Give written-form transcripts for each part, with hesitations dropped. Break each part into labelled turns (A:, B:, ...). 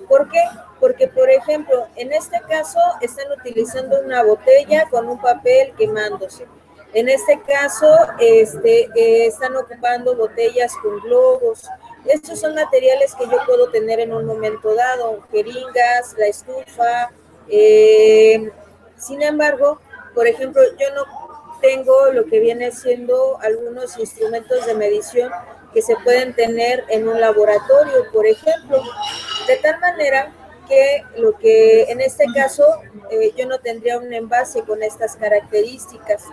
A: ¿Por qué? Porque, por ejemplo, en este caso están utilizando una botella con un papel quemándose. En este caso, están ocupando botellas con globos. Estos son materiales que yo puedo tener en un momento dado, jeringas, la estufa. Sin embargo, por ejemplo, yo no tengo lo que viene siendo algunos instrumentos de medición que se pueden tener en un laboratorio, por ejemplo, de tal manera que lo que en este caso yo no tendría un envase con estas características,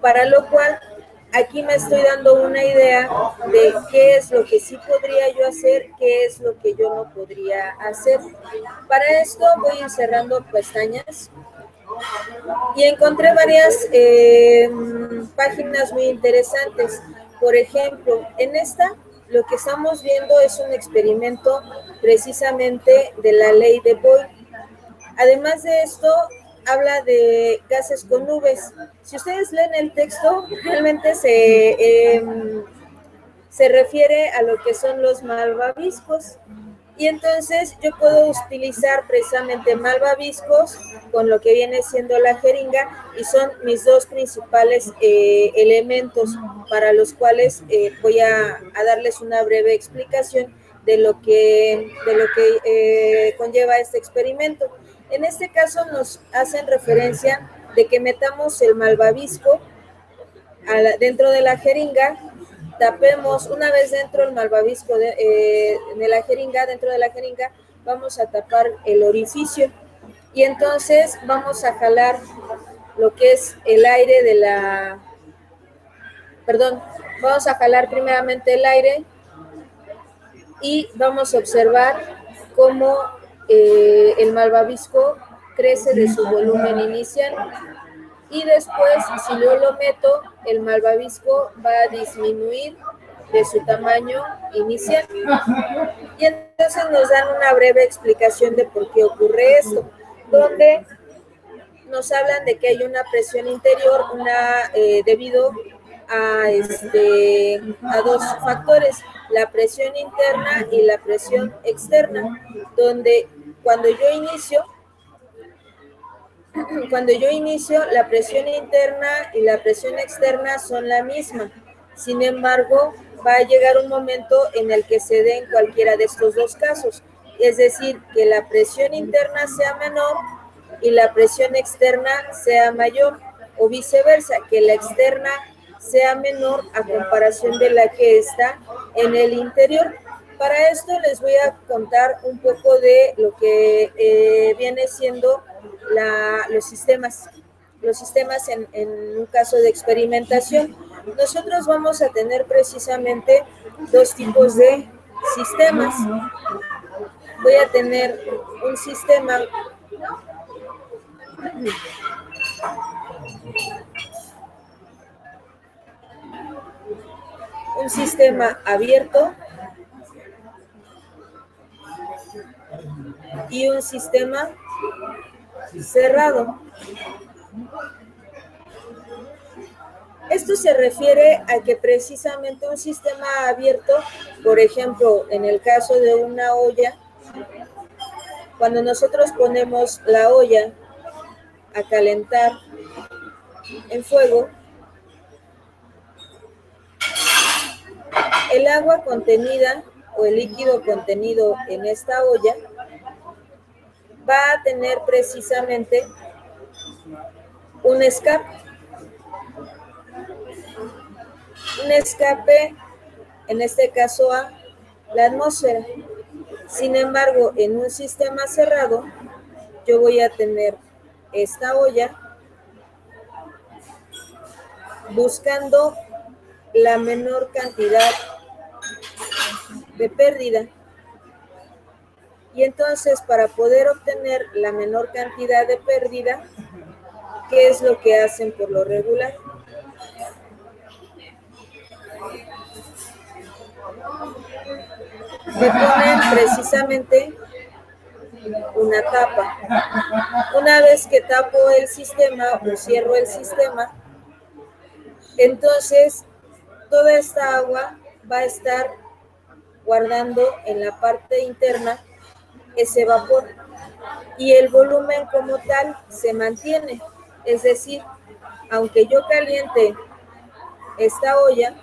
A: para lo cual aquí me estoy dando una idea de qué es lo que sí podría yo hacer, qué es lo que yo no podría hacer. Para esto voy a ir cerrando pestañas y encontré varias páginas muy interesantes. Por ejemplo, en esta lo que estamos viendo es un experimento precisamente de la ley de Boyle. Además de esto, habla de gases con nubes. Si ustedes leen el texto, realmente se refiere a lo que son los malvaviscos. Y entonces yo puedo utilizar precisamente malvaviscos con lo que viene siendo la jeringa y son mis dos principales elementos para los cuales voy a darles una breve explicación de lo que conlleva este experimento. En este caso nos hacen referencia de que metamos el malvavisco dentro de la jeringa, tapemos una vez dentro el malvavisco de la jeringa, dentro de la jeringa vamos a tapar el orificio y entonces vamos a jalar lo que es el aire de la, perdón, vamos a jalar primeramente el aire y vamos a observar cómo el malvavisco crece de su volumen inicial. Y después, si yo lo meto, el malvavisco va a disminuir de su tamaño inicial. Y entonces nos dan una breve explicación de por qué ocurre esto, donde nos hablan de que hay una presión interior, debido a dos factores, la presión interna y la presión externa, donde cuando yo inicio, la presión interna y la presión externa son la misma. Sin embargo, va a llegar un momento en el que se den cualquiera de estos dos casos. Es decir, que la presión interna sea menor y la presión externa sea mayor, o viceversa, que la externa sea menor a comparación de la que está en el interior. Para esto les voy a contar un poco de lo que viene siendo los sistemas en un caso de experimentación. Nosotros vamos a tener precisamente dos tipos de sistemas. Voy a tener un sistema abierto y un sistema cerrado. Esto se refiere a que precisamente un sistema abierto, por ejemplo, en el caso de una olla, cuando nosotros ponemos la olla a calentar en fuego, el agua contenida o el líquido contenido en esta olla va a tener precisamente un escape. Un escape, en este caso a la atmósfera. Sin embargo, en un sistema cerrado, yo voy a tener esta olla buscando la menor cantidad de pérdida. Y entonces, para poder obtener la menor cantidad de pérdida, ¿qué es lo que hacen por lo regular? Le ponen precisamente una tapa. Una vez que tapo el sistema o cierro el sistema, entonces toda esta agua va a estar guardando en la parte interna ese vapor y el volumen como tal se mantiene. Es decir, aunque yo caliente esta olla,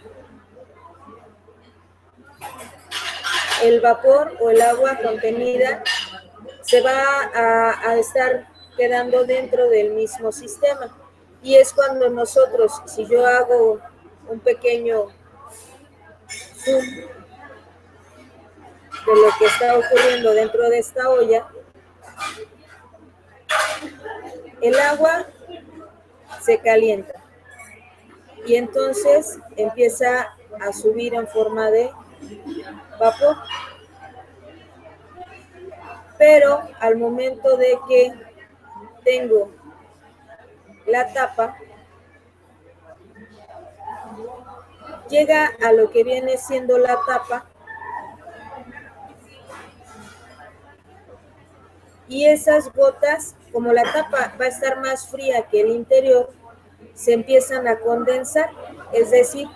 A: el vapor o el agua contenida se va a estar quedando dentro del mismo sistema. Y es cuando nosotros, si yo hago un pequeño zoom de lo que está ocurriendo dentro de esta olla, el agua se calienta y entonces empieza a subir en forma de vapor. Pero al momento de que tengo la tapa, llega a lo que viene siendo la tapa y esas gotas, como la tapa va a estar más fría que el interior, se empiezan a condensar, es decir,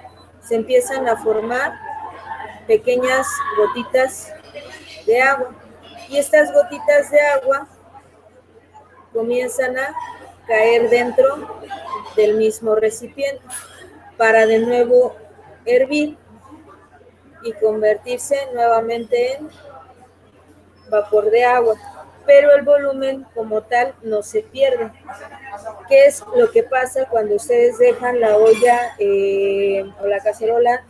A: se empiezan a formar pequeñas gotitas de agua y estas gotitas de agua comienzan a caer dentro del mismo recipiente para de nuevo hervir y convertirse nuevamente en vapor de agua, pero el volumen como tal no se pierde. ¿Qué es lo que pasa cuando ustedes dejan la olla o la cacerola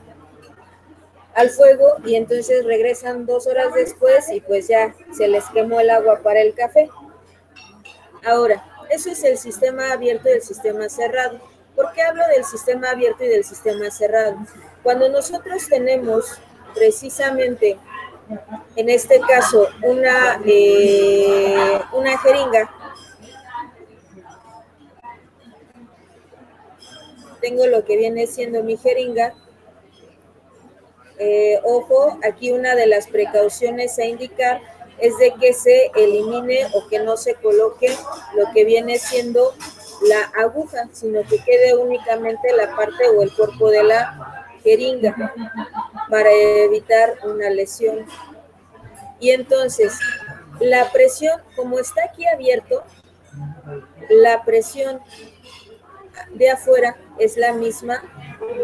A: al fuego y entonces regresan 2 horas después y pues ya se les quemó el agua para el café? Ahora, eso es el sistema abierto y el sistema cerrado. ¿Por qué hablo del sistema abierto y del sistema cerrado? Cuando nosotros tenemos precisamente, en este caso, una jeringa, tengo lo que viene siendo mi jeringa. Ojo, aquí una de las precauciones a indicar es de que se elimine o que no se coloque lo que viene siendo la aguja, sino que quede únicamente la parte o el cuerpo de la jeringa para evitar una lesión. Y entonces, la presión, como está aquí abierto, la presión de afuera es la misma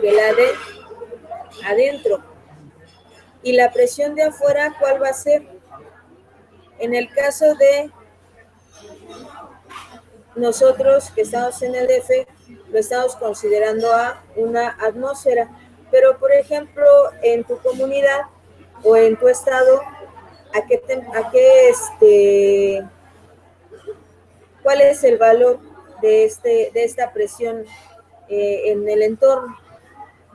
A: que la de adentro. Y la presión de afuera, ¿cuál va a ser? En el caso de nosotros que estamos en el DF, lo estamos considerando a una atmósfera. Pero, por ejemplo, en tu comunidad o en tu estado, ¿cuál es el valor de esta presión en el entorno?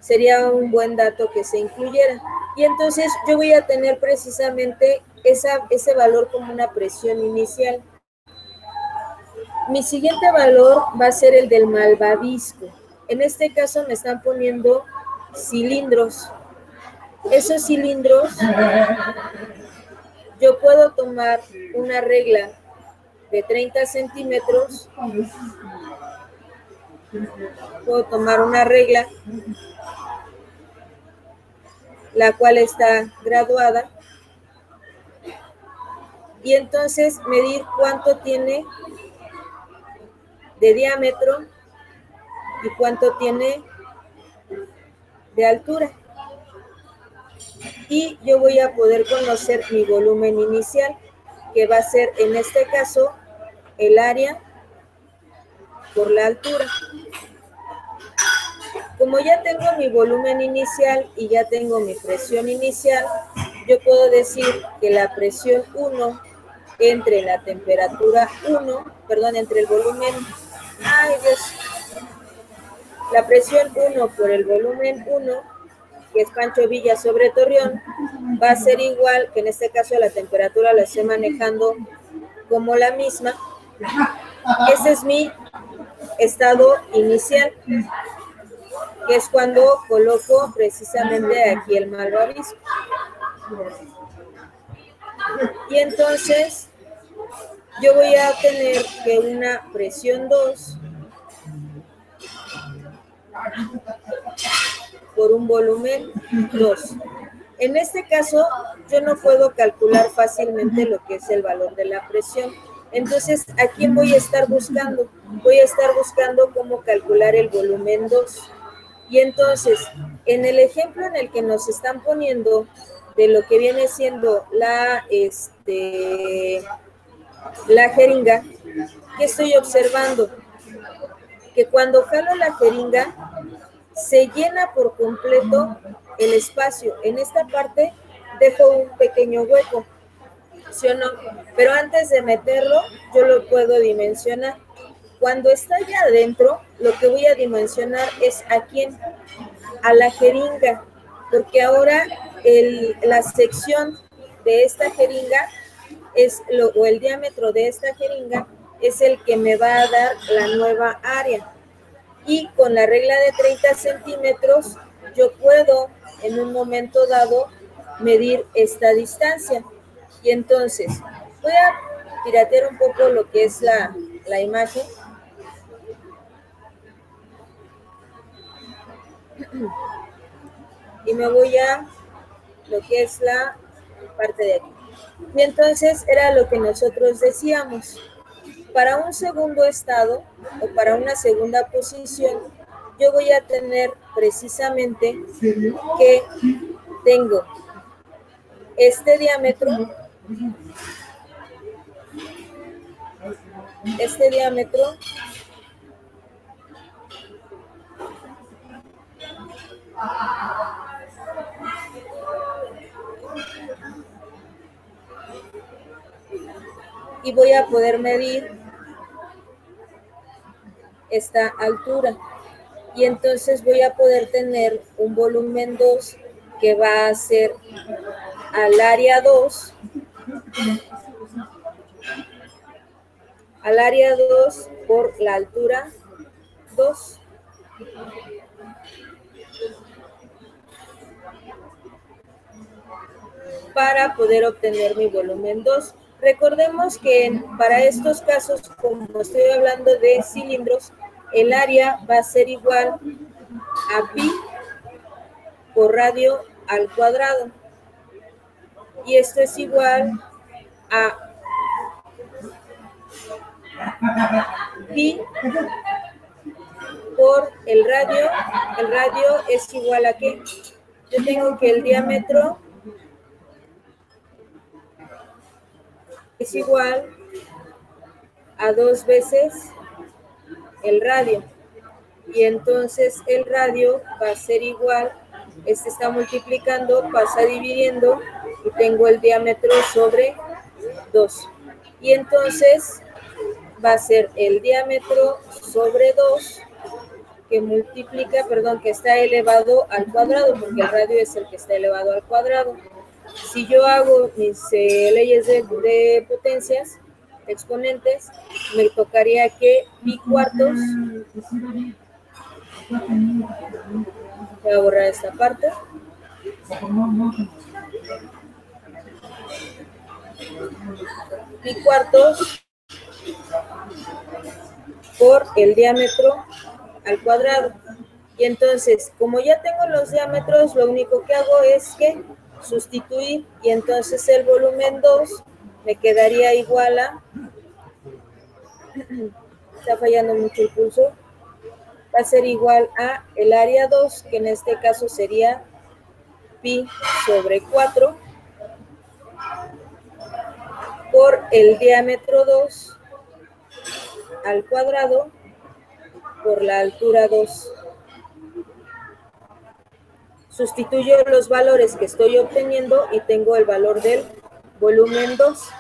A: Sería un buen dato que se incluyera. Y entonces yo voy a tener precisamente ese valor como una presión inicial. Mi siguiente valor va a ser el del malvavisco. En este caso me están poniendo cilindros. Esos cilindros, yo puedo tomar una regla de 30 centímetros, puedo tomar una regla la cual está graduada y entonces medir cuánto tiene de diámetro y cuánto tiene de altura. Y yo voy a poder conocer mi volumen inicial, que va a ser en este caso el área por la altura. Como ya tengo mi volumen inicial y ya tengo mi presión inicial, yo puedo decir que la presión 1 entre la temperatura 1, perdón, entre el volumen, la presión 1 por el volumen 1, que es Pancho Villa sobre Torreón, va a ser igual, que en este caso la temperatura la estoy manejando como la misma. Ese es mi estado inicial, que es cuando coloco precisamente aquí el malvavisco. Y entonces yo voy a tener que una presión 2 por un volumen 2. En este caso, yo no puedo calcular fácilmente lo que es el valor de la presión. Entonces, ¿a quién voy a estar buscando? Voy a estar buscando cómo calcular el volumen 2. Y entonces, en el ejemplo en el que nos están poniendo de lo que viene siendo la jeringa, ¿qué estoy observando? Que cuando jalo la jeringa, se llena por completo el espacio. En esta parte dejo un pequeño hueco, ¿sí o no? Pero antes de meterlo, yo lo puedo dimensionar. Cuando está ya adentro, lo que voy a dimensionar es a quién, a la jeringa, porque ahora la sección de esta jeringa o el diámetro de esta jeringa es el que me va a dar la nueva área. Y con la regla de 30 centímetros, yo puedo en un momento dado medir esta distancia. Y entonces, voy a piratear un poco lo que es la imagen. Y me voy a lo que es la parte de aquí. Y entonces era lo que nosotros decíamos. Para un segundo estado o para una segunda posición, yo voy a tener precisamente que tengo este diámetro, y voy a poder medir esta altura. Y entonces voy a poder tener un volumen 2 que va a ser al área 2, por la altura 2. Para poder obtener mi volumen 2. Recordemos que para estos casos, como estoy hablando de cilindros, el área va a ser igual a pi por radio al cuadrado. Y esto es igual a pi por el radio. El radio es igual a ¿qué? Yo tengo que el diámetro es igual a 2 veces el radio. Y entonces el radio va a ser igual, este está multiplicando, pasa dividiendo y tengo el diámetro sobre 2. Y entonces va a ser el diámetro sobre 2 que multiplica, que está elevado al cuadrado, porque el radio es el que está elevado al cuadrado. Si yo hago mis leyes de potencias, exponentes, me tocaría que pi cuartos, voy a borrar esta parte, pi cuartos por el diámetro al cuadrado. Y entonces, como ya tengo los diámetros, lo único que hago es que sustituir, y entonces el volumen 2 me quedaría igual a, está fallando mucho el pulso, va a ser igual a el área 2, que en este caso sería pi sobre 4 por el diámetro 2 al cuadrado por la altura 2. Sustituyo los valores que estoy obteniendo y tengo el valor del volumen 2.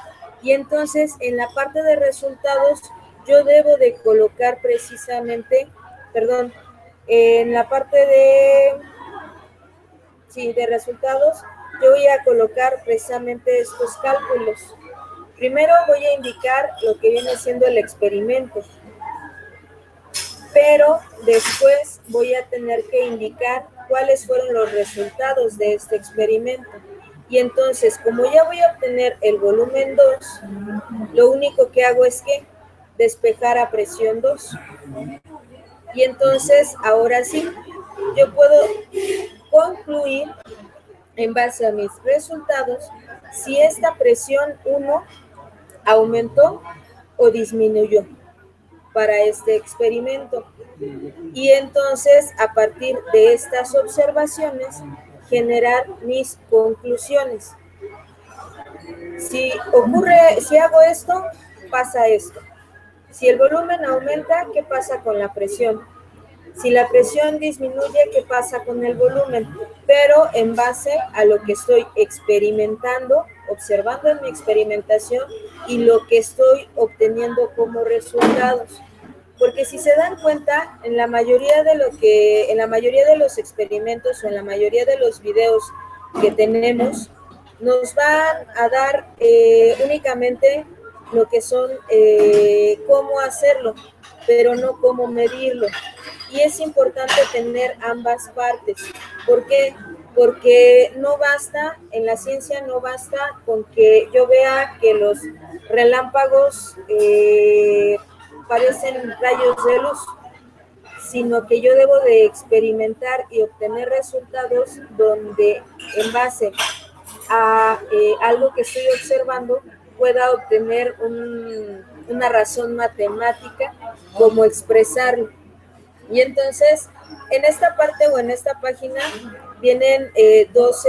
A: Y entonces en la parte de resultados yo debo de colocar precisamente, en la parte de resultados, yo voy a colocar precisamente estos cálculos. Primero voy a indicar lo que viene siendo el experimento, pero después voy a tener que indicar cuáles fueron los resultados de este experimento. Y entonces, como ya voy a obtener el volumen 2, lo único que hago es que despejar a presión 2. Y entonces, ahora sí, yo puedo concluir en base a mis resultados, si esta presión 1 aumentó o disminuyó para este experimento. Y entonces, a partir de estas observaciones, generar mis conclusiones. Si hago esto, pasa esto. Si el volumen aumenta, ¿qué pasa con la presión? Si la presión disminuye, ¿qué pasa con el volumen? Pero en base a lo que estoy experimentando, observando en mi experimentación y lo que estoy obteniendo como resultados. Porque si se dan cuenta, en la mayoría de los experimentos o en la mayoría de los videos que tenemos, nos van a dar únicamente lo que son cómo hacerlo, pero no cómo medirlo. Y es importante tener ambas partes. ¿Por qué? Porque no basta, en la ciencia no basta con que yo vea que los relámpagos parecen rayos de luz, sino que yo debo de experimentar y obtener resultados donde en base a algo que estoy observando pueda obtener una razón matemática como expresarlo. Y entonces, en esta parte o en esta página vienen dos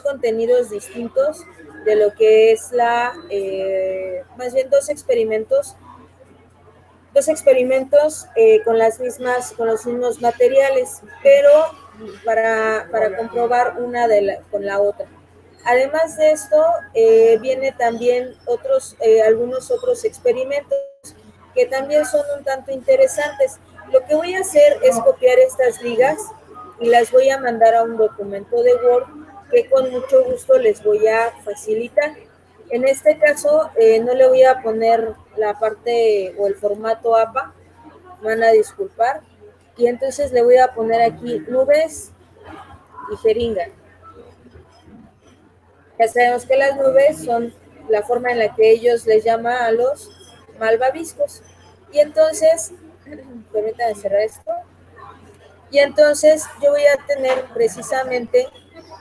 A: contenidos distintos de lo que es más bien dos experimentos con los mismos materiales, pero para comprobar con la otra. Además de esto, viene también algunos otros experimentos que también son un tanto interesantes. Lo que voy a hacer es copiar estas ligas y las voy a mandar a un documento de Word que con mucho gusto les voy a facilitar. En este caso, no le voy a poner la parte o el formato APA, me van a disculpar, y entonces le voy a poner aquí nubes y jeringa. Ya sabemos que las nubes son la forma en la que ellos les llaman a los malvaviscos. Y entonces, permítanme cerrar esto. Y entonces yo voy a tener precisamente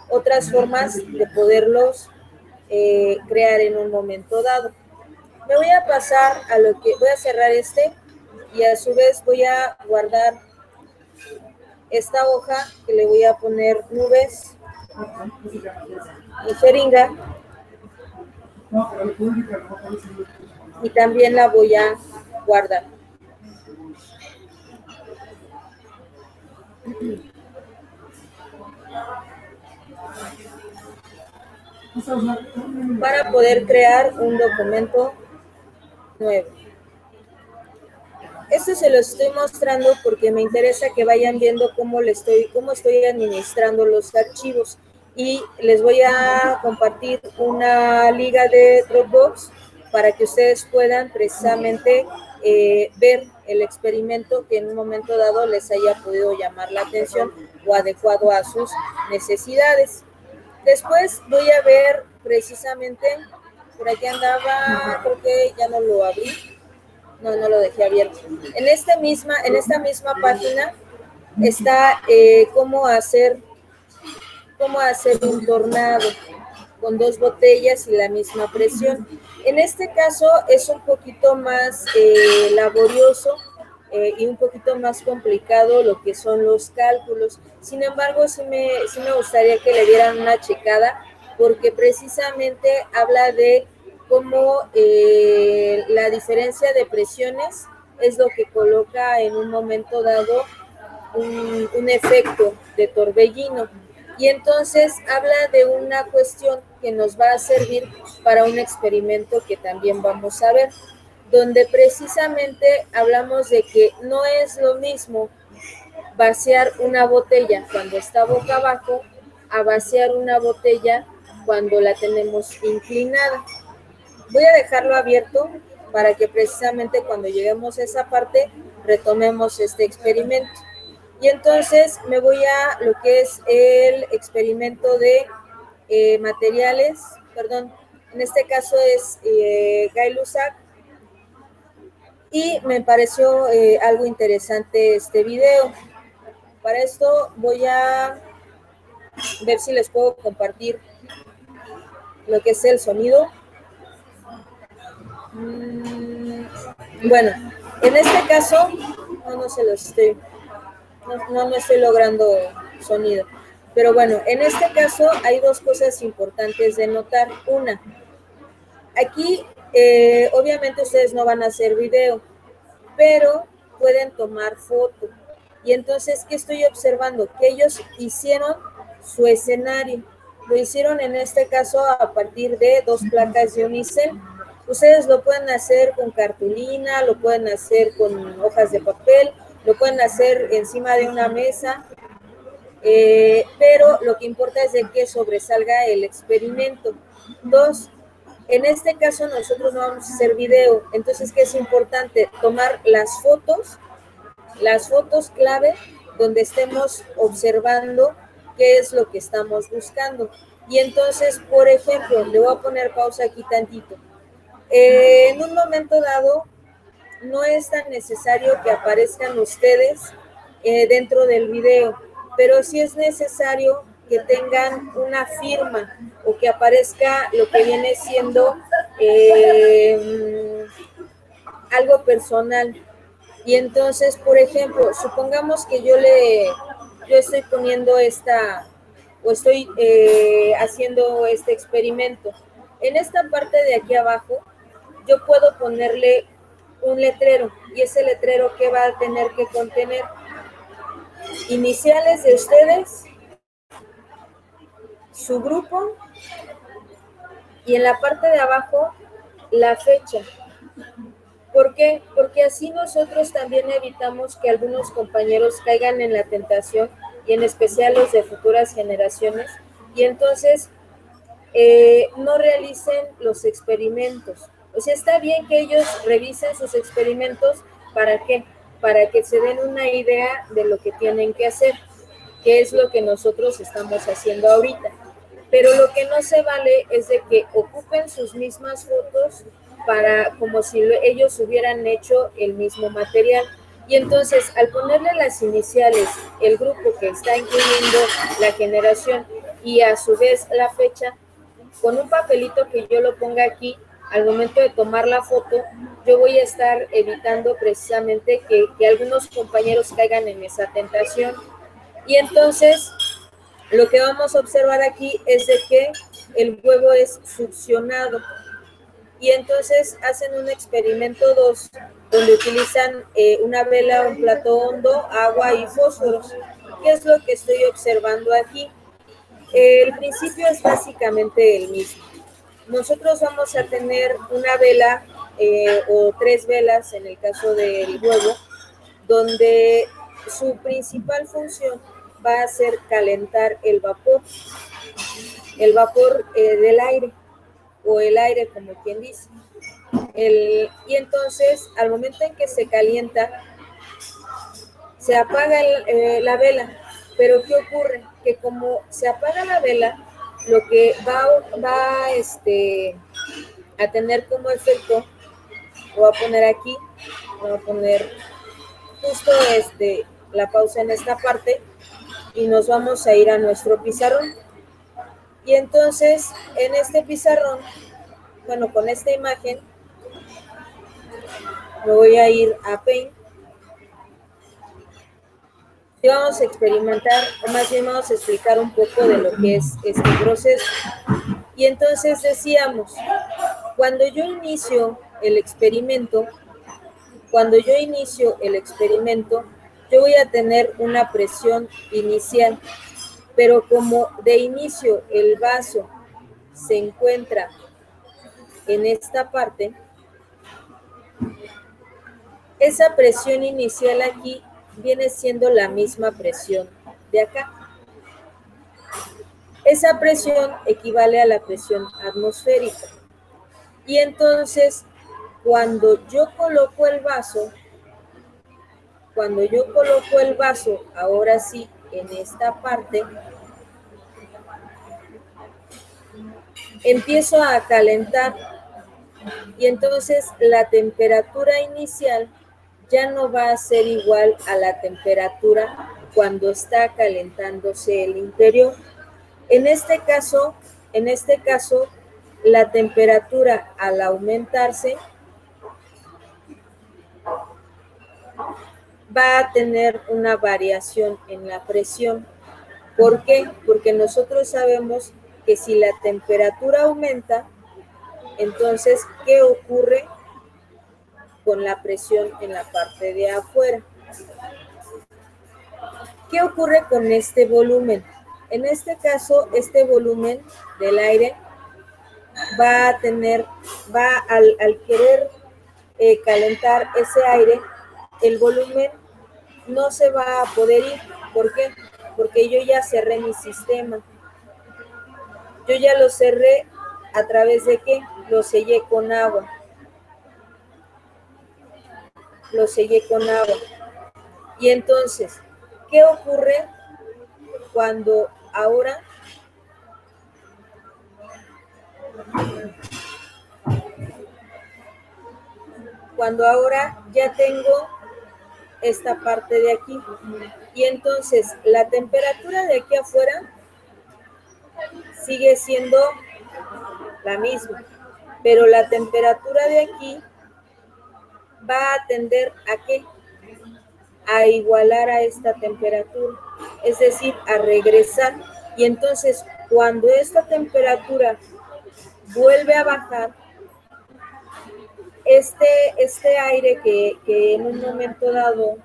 A: otras formas de poderlos crear en un momento dado. Me voy a pasar voy a cerrar y a su vez voy a guardar esta hoja que le voy a poner nubes y jeringa y también la voy a guardar. Para poder crear un documento nuevo. Esto se lo estoy mostrando porque me interesa que vayan viendo cómo estoy administrando los archivos, y les voy a compartir una liga de Dropbox para que ustedes puedan precisamente ver el experimento que en un momento dado les haya podido llamar la atención o adecuado a sus necesidades. Después voy a ver precisamente, por aquí andaba, creo que ya no lo abrí. No lo dejé abierto. En esta misma página está cómo hacer un tornado con 2 botellas y la misma presión. En este caso es un poquito más laborioso y un poquito más complicado lo que son los cálculos. Sin embargo, sí me gustaría que le dieran una checada, porque precisamente habla de cómo la diferencia de presiones es lo que coloca en un momento dado un efecto de torbellino. Y entonces habla de una cuestión que nos va a servir para un experimento que también vamos a ver, donde precisamente hablamos de que no es lo mismo vaciar una botella cuando está boca abajo a vaciar una botella cuando la tenemos inclinada. Voy a dejarlo abierto para que precisamente cuando lleguemos a esa parte retomemos este experimento. Y entonces me voy a lo que es el experimento de materiales, perdón, en este caso es Gay-Lussac, y me pareció algo interesante este video. Para esto voy a ver si les puedo compartir lo que es el sonido. Bueno, en este caso, no se los estoy, no estoy logrando sonido. Pero bueno, en este caso hay dos cosas importantes de notar. Una, aquí obviamente ustedes no van a hacer video, pero pueden tomar foto. Y entonces, ¿qué estoy observando? Que ellos hicieron su escenario. Lo hicieron en este caso a partir de 2 placas de unicel. Ustedes lo pueden hacer con cartulina, lo pueden hacer con hojas de papel, lo pueden hacer encima de una mesa, pero lo que importa es de que sobresalga el experimento. 2, en este caso nosotros no vamos a hacer video, entonces, ¿qué es importante? Tomar las fotos clave donde estemos observando qué es lo que estamos buscando. Y entonces, por ejemplo, le voy a poner pausa aquí tantito. En un momento dado, no es tan necesario que aparezcan ustedes dentro del video, pero sí es necesario que tengan una firma o que aparezca lo que viene siendo algo personal. Y entonces, por ejemplo, supongamos que yo estoy poniendo estoy haciendo este experimento. En esta parte de aquí abajo, yo puedo ponerle un letrero, y ese letrero, ¿qué va a tener que contener? Iniciales de ustedes, su grupo, y en la parte de abajo, la fecha. ¿Por qué? Porque así nosotros también evitamos que algunos compañeros caigan en la tentación, y en especial los de futuras generaciones, y entonces no realicen los experimentos. O sea, está bien que ellos revisen sus experimentos, ¿para qué? Para que se den una idea de lo que tienen que hacer, que es lo que nosotros estamos haciendo ahorita. Pero lo que no se vale es de que ocupen sus mismas fotos como si ellos hubieran hecho el mismo material. Y entonces, al ponerle las iniciales, el grupo que está incluyendo la generación y a su vez la fecha, con un papelito que yo lo ponga aquí, al momento de tomar la foto, yo voy a estar evitando precisamente que algunos compañeros caigan en esa tentación. Y entonces, lo que vamos a observar aquí es de que el huevo es succionado. Y entonces hacen un experimento 2, donde utilizan una vela, un plato hondo, agua y fósforos. ¿Qué es lo que estoy observando aquí? El principio es básicamente el mismo. Nosotros vamos a tener una vela o 3 velas en el caso del huevo, donde su principal función va a ser calentar el vapor del aire, o el aire como quien dice. Y entonces, al momento en que se calienta, se apaga la vela. Pero ¿qué ocurre? Que como se apaga la vela, lo que va a tener como efecto, lo voy a poner aquí, voy a poner justo la pausa en esta parte, y nos vamos a ir a nuestro pizarrón. Y entonces, en este pizarrón, bueno, con esta imagen, me voy a ir a Paint. Y vamos a experimentar, o más bien vamos a explicar un poco de lo que es este proceso. Y entonces decíamos, cuando yo inicio el experimento, yo voy a tener una presión inicial, pero como de inicio el vaso se encuentra en esta parte, esa presión inicial aquí viene siendo la misma presión de acá. Esa presión equivale a la presión atmosférica. Y entonces, cuando yo coloco el vaso, ahora sí, en esta parte, empiezo a calentar, y entonces la temperatura inicial ya no va a ser igual a la temperatura cuando está calentándose el interior. En este caso, la temperatura al aumentarse va a tener una variación en la presión. ¿Por qué? Porque nosotros sabemos que si la temperatura aumenta, entonces, ¿qué ocurre con la presión en la parte de afuera? ¿Qué ocurre con este volumen? En este caso, este volumen del aire va a tener, al querer calentar ese aire, el volumen no se va a poder ir. ¿Por qué? Porque yo ya cerré mi sistema. Yo ya lo cerré a través de ¿qué? Lo sellé con agua. Lo sellé con agua. Y entonces, ¿qué ocurre cuando ahora ya tengo esta parte de aquí? Y entonces la temperatura de aquí afuera sigue siendo la misma, pero la temperatura de aquí va a tender a ¿qué? A igualar a esta temperatura, es decir, a regresar. Y entonces cuando esta temperatura vuelve a bajar, este aire que en un momento dado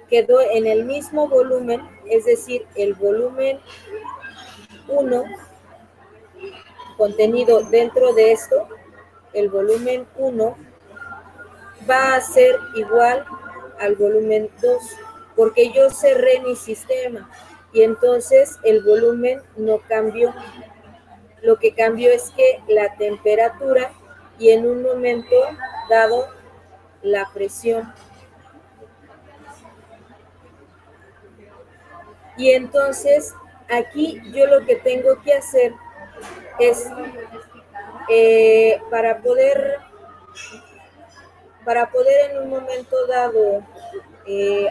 A: quedó en el mismo volumen, es decir, el volumen 1 contenido dentro de esto, el volumen 1 va a ser igual al volumen 2, porque yo cerré mi sistema y entonces el volumen no cambió. Lo que cambió es que la temperatura y en un momento dado la presión. Y entonces aquí yo lo que tengo que hacer es para poder en un momento dado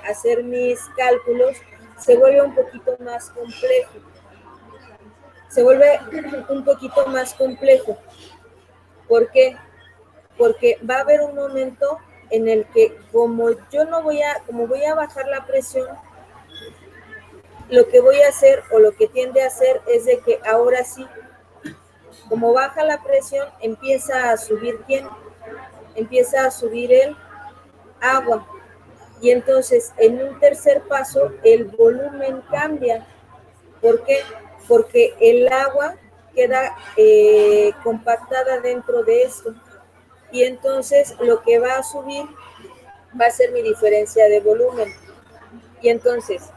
A: hacer mis cálculos, se vuelve un poquito más complejo. ¿Por qué? Porque va a haber un momento en el que como voy a bajar la presión, lo que voy a hacer o lo que tiende a hacer es de que ahora sí, como baja la presión, empieza a subir ¿quién? Empieza a subir el agua. Y entonces en un tercer paso el volumen cambia. ¿Por qué? Porque el agua queda compactada dentro de esto. Y entonces lo que va a subir va a ser mi diferencia de volumen. Y entonces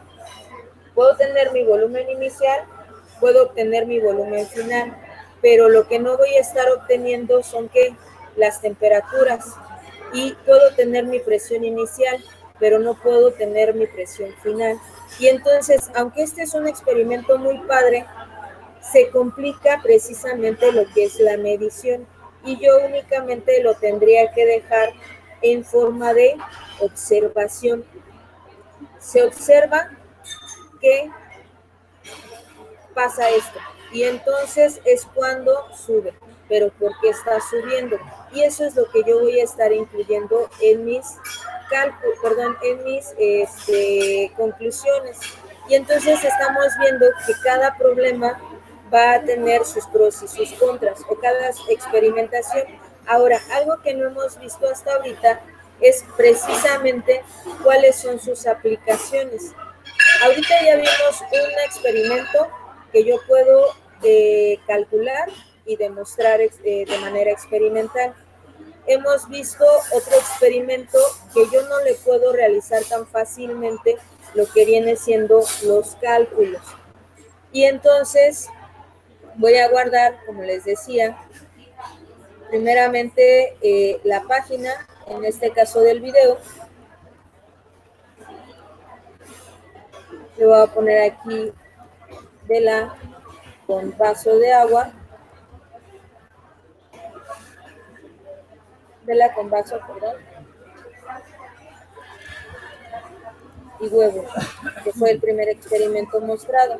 A: puedo tener mi volumen inicial, puedo obtener mi volumen final, pero lo que no voy a estar obteniendo son ¿qué? Las temperaturas. Y puedo tener mi presión inicial, pero no puedo tener mi presión final. Y entonces, aunque este es un experimento muy padre, se complica precisamente lo que es la medición y yo únicamente lo tendría que dejar en forma de observación. Se observa que pasa esto y entonces es cuando sube, pero ¿por qué está subiendo? Y eso es lo que yo voy a estar incluyendo en mis conclusiones. Y entonces estamos viendo que cada problema va a tener sus pros y sus contras, o cada experimentación. Ahora, algo que no hemos visto hasta ahorita es precisamente cuáles son sus aplicaciones. Ahorita ya vimos un experimento que yo puedo calcular y demostrar de manera experimental. Hemos visto otro experimento que yo no le puedo realizar tan fácilmente lo que viene siendo los cálculos. Y entonces voy a guardar, como les decía, primeramente la página, en este caso del video. Le voy a poner aquí vela con vaso de agua. Vela con vaso, perdón. Y huevo, que fue el primer experimento mostrado.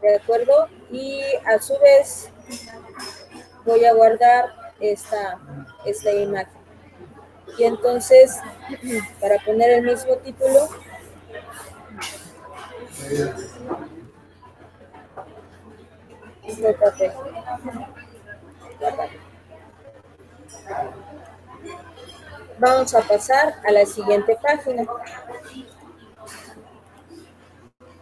A: ¿de acuerdo? Y a su vez voy a guardar esta imagen. Y entonces, para poner el mismo título, vamos a pasar a la siguiente página.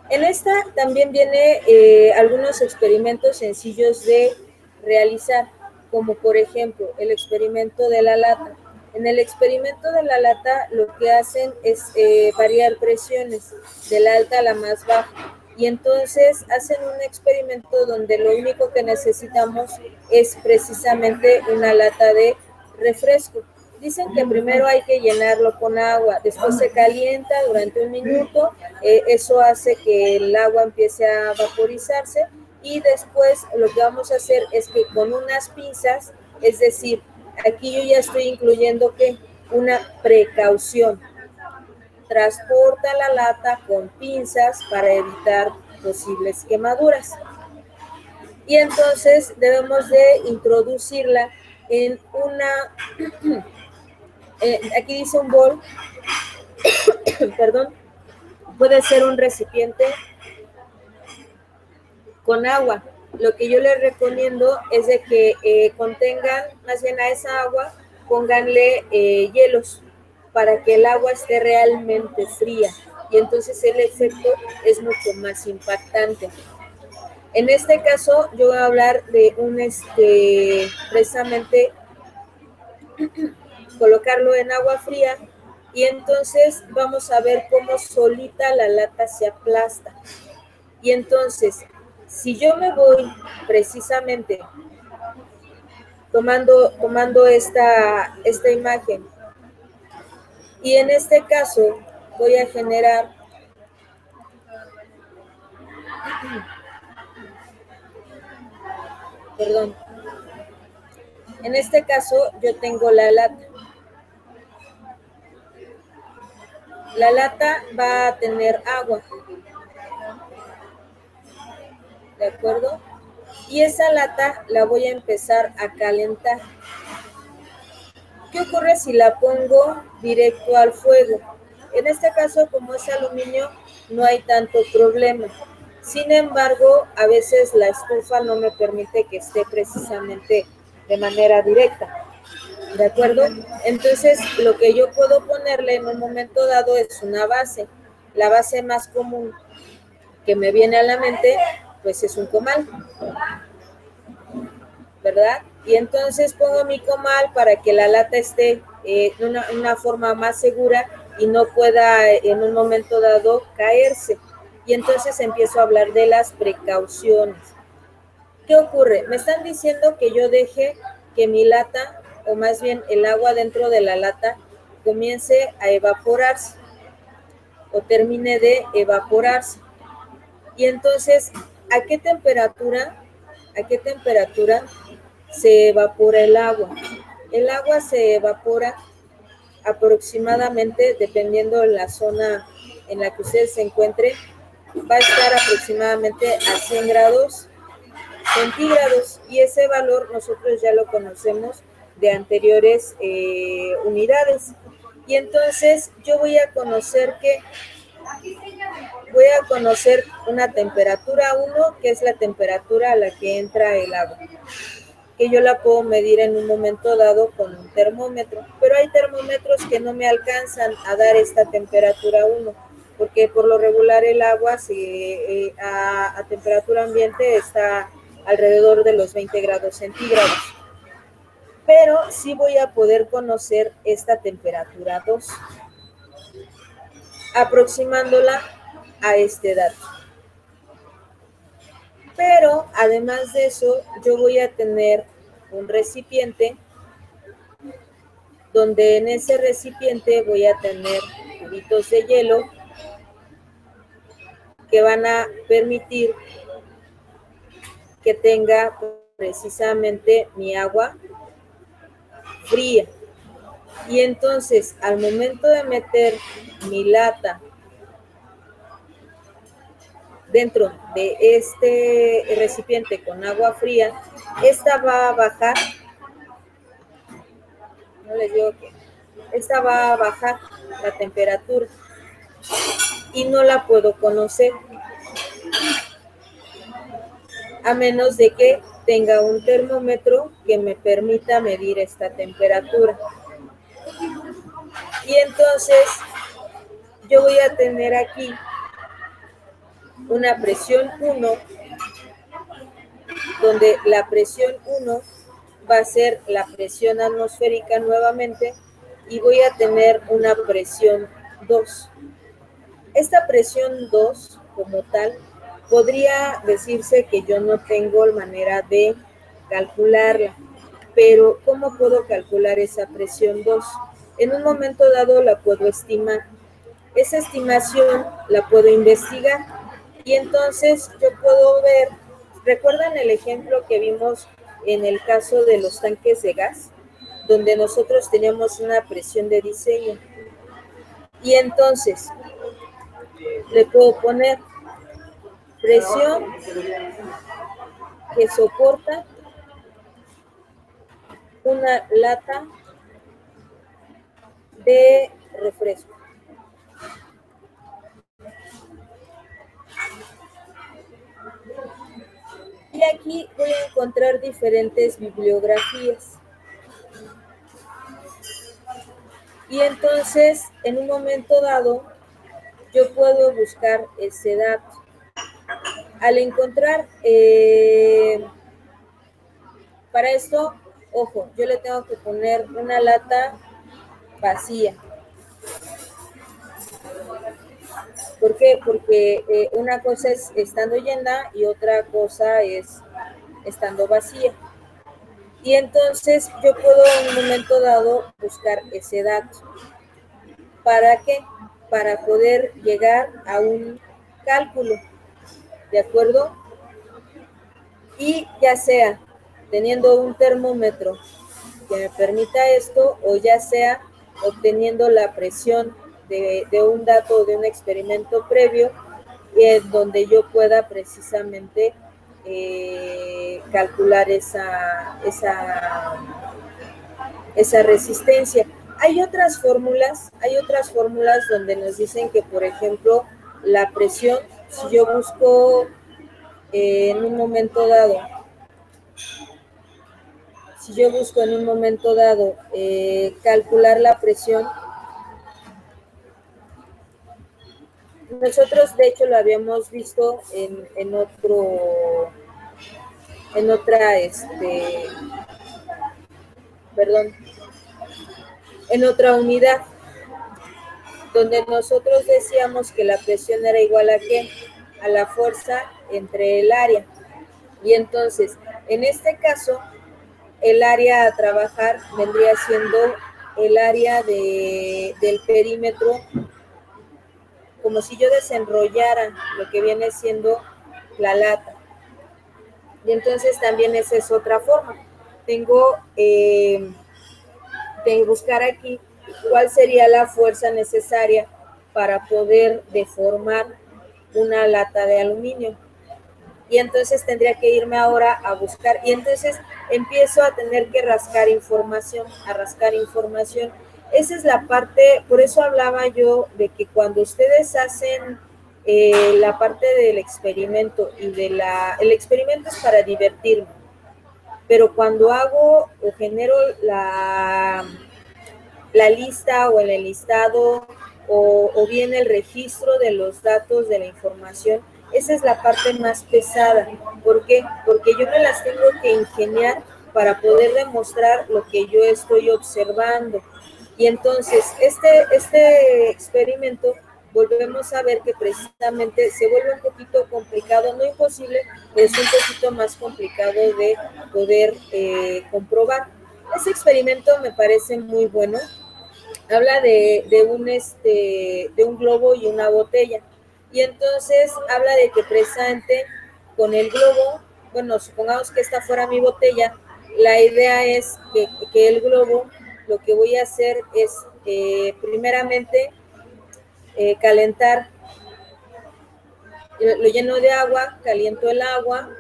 A: En esta también viene algunos experimentos sencillos de realizar, como por ejemplo el experimento de la lata. En el experimento de la lata lo que hacen es variar presiones de la alta a la más baja, y entonces hacen un experimento donde lo único que necesitamos es precisamente una lata de refresco. Dicen que primero hay que llenarlo con agua, después se calienta durante 1 minuto, eso hace que el agua empiece a vaporizarse, y después lo que vamos a hacer es que con unas pinzas, es decir, aquí yo ya estoy incluyendo que una precaución, transporta la lata con pinzas para evitar posibles quemaduras. Y entonces debemos de introducirla en una, aquí dice un bol, perdón, puede ser un recipiente con agua. Lo que yo les recomiendo es de que contengan, más bien a esa agua, pónganle hielos para que el agua esté realmente fría, y entonces el efecto es mucho más impactante. En este caso yo voy a hablar de precisamente colocarlo en agua fría, y entonces vamos a ver cómo solita la lata se aplasta. Y entonces, si yo me voy precisamente tomando esta imagen, y en este caso voy a generar perdón, en este caso yo tengo la lata. La lata va a tener agua, ¿de acuerdo? Y esa lata la voy a empezar a calentar. ¿Qué ocurre si la pongo directo al fuego? En este caso, como es aluminio, no hay tanto problema. Sin embargo, a veces la estufa no me permite que esté precisamente de manera directa, ¿de acuerdo? Entonces, lo que yo puedo ponerle en un momento dado es una base. La base más común que me viene a la mente, pues es un comal, ¿verdad? Y entonces pongo mi comal para que la lata esté de una forma más segura y no pueda en un momento dado caerse. Y entonces empiezo a hablar de las precauciones. ¿Qué ocurre? Me están diciendo que yo deje que mi lata, o más bien el agua dentro de la lata, comience a evaporarse o termine de evaporarse. Y entonces, ¿a qué temperatura se evapora el agua? El agua se evapora aproximadamente, dependiendo de la zona en la que usted se encuentre, va a estar aproximadamente a 100 grados centígrados, y ese valor nosotros ya lo conocemos de anteriores unidades. Y entonces yo voy a conocer una temperatura 1, que es la temperatura a la que entra el agua, que yo la puedo medir en un momento dado con un termómetro, pero hay termómetros que no me alcanzan a dar esta temperatura 1, porque por lo regular el agua a temperatura ambiente está alrededor de los 20 grados centígrados, pero sí voy a poder conocer esta temperatura 2, aproximándola a este dato. Pero además de eso, yo voy a tener un recipiente donde en ese recipiente voy a tener cubitos de hielo que van a permitir que tenga precisamente mi agua fría. Y entonces, al momento de meter mi lata dentro de este recipiente con agua fría, esta va a bajar, no les digo que, esta va a bajar la temperatura y no la puedo conocer a menos de que tenga un termómetro que me permita medir esta temperatura. Y entonces yo voy a tener aquí una presión 1, donde la presión 1 va a ser la presión atmosférica nuevamente, y voy a tener una presión 2. Esta presión 2, como tal, podría decirse que yo no tengo manera de calcularla, pero ¿cómo puedo calcular esa presión 2? En un momento dado la puedo estimar. Esa estimación la puedo investigar y entonces yo puedo ver, ¿recuerdan el ejemplo que vimos en el caso de los tanques de gas? Donde nosotros teníamos una presión de diseño. Y entonces le puedo poner presión que soporta una lata de refresco. Y aquí voy a encontrar diferentes bibliografías. Y entonces, en un momento dado, yo puedo buscar ese dato. Al encontrar, para esto, ojo, yo le tengo que poner una lata vacía. ¿Por qué? Porque una cosa es estando llena y otra cosa es estando vacía. Y entonces yo puedo en un momento dado buscar ese dato. ¿Para qué? Para poder llegar a un cálculo, ¿de acuerdo? Y ya sea teniendo un termómetro que me permita esto, o ya sea obteniendo la presión de un dato de un experimento previo, donde yo pueda precisamente calcular esa resistencia. Hay otras fórmulas donde nos dicen que, por ejemplo, la presión, si yo busco en un momento dado, calcular la presión, nosotros de hecho lo habíamos visto en otra unidad, donde nosotros decíamos que la presión era igual a ¿qué? A la fuerza entre el área. Y entonces, en este caso, el área a trabajar vendría siendo el área del perímetro, como si yo desenrollara lo que viene siendo la lata. Y entonces también esa es otra forma. Tengo de buscar aquí cuál sería la fuerza necesaria para poder deformar una lata de aluminio. Y entonces tendría que irme ahora a buscar, y entonces empiezo a tener que rascar información. Esa es la parte, por eso hablaba yo de que cuando ustedes hacen la parte del experimento, el experimento es para divertirme, pero cuando hago o genero la lista o el enlistado o bien el registro de los datos de la información, esa es la parte más pesada. ¿Por qué? Porque yo me las tengo que ingeniar para poder demostrar lo que yo estoy observando. Y entonces, este experimento, volvemos a ver que precisamente se vuelve un poquito complicado, no imposible, pero es un poquito más complicado de poder comprobar. Este experimento me parece muy bueno. Habla de un globo y una botella. Y entonces habla de que precisamente con el globo, bueno, supongamos que esta fuera mi botella, la idea es que el globo, lo que voy a hacer es primeramente calentar lo lleno de agua, caliento el agua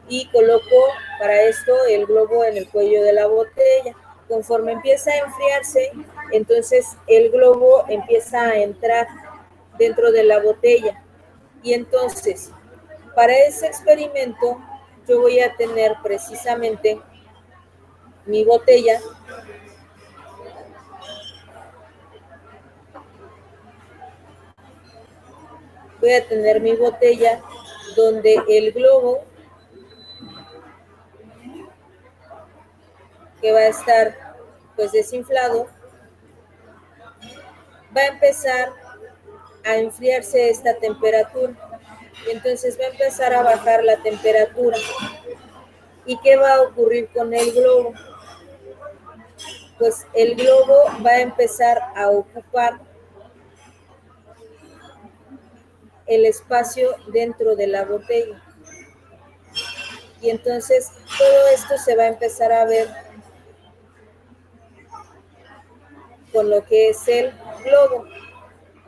A: y coloco para esto el globo en el cuello de la botella. Conforme empieza a enfriarse, entonces el globo empieza a entrar dentro de la botella. Y entonces, para ese experimento, yo voy a tener precisamente mi botella. Voy a tener mi botella donde el globo que va a estar pues desinflado va a empezar a enfriarse esta temperatura y entonces va a empezar a bajar la temperatura. ¿Y qué va a ocurrir con el globo? Pues el globo va a empezar a ocupar el espacio dentro de la botella. Y entonces todo esto se va a empezar a ver con lo que es el globo.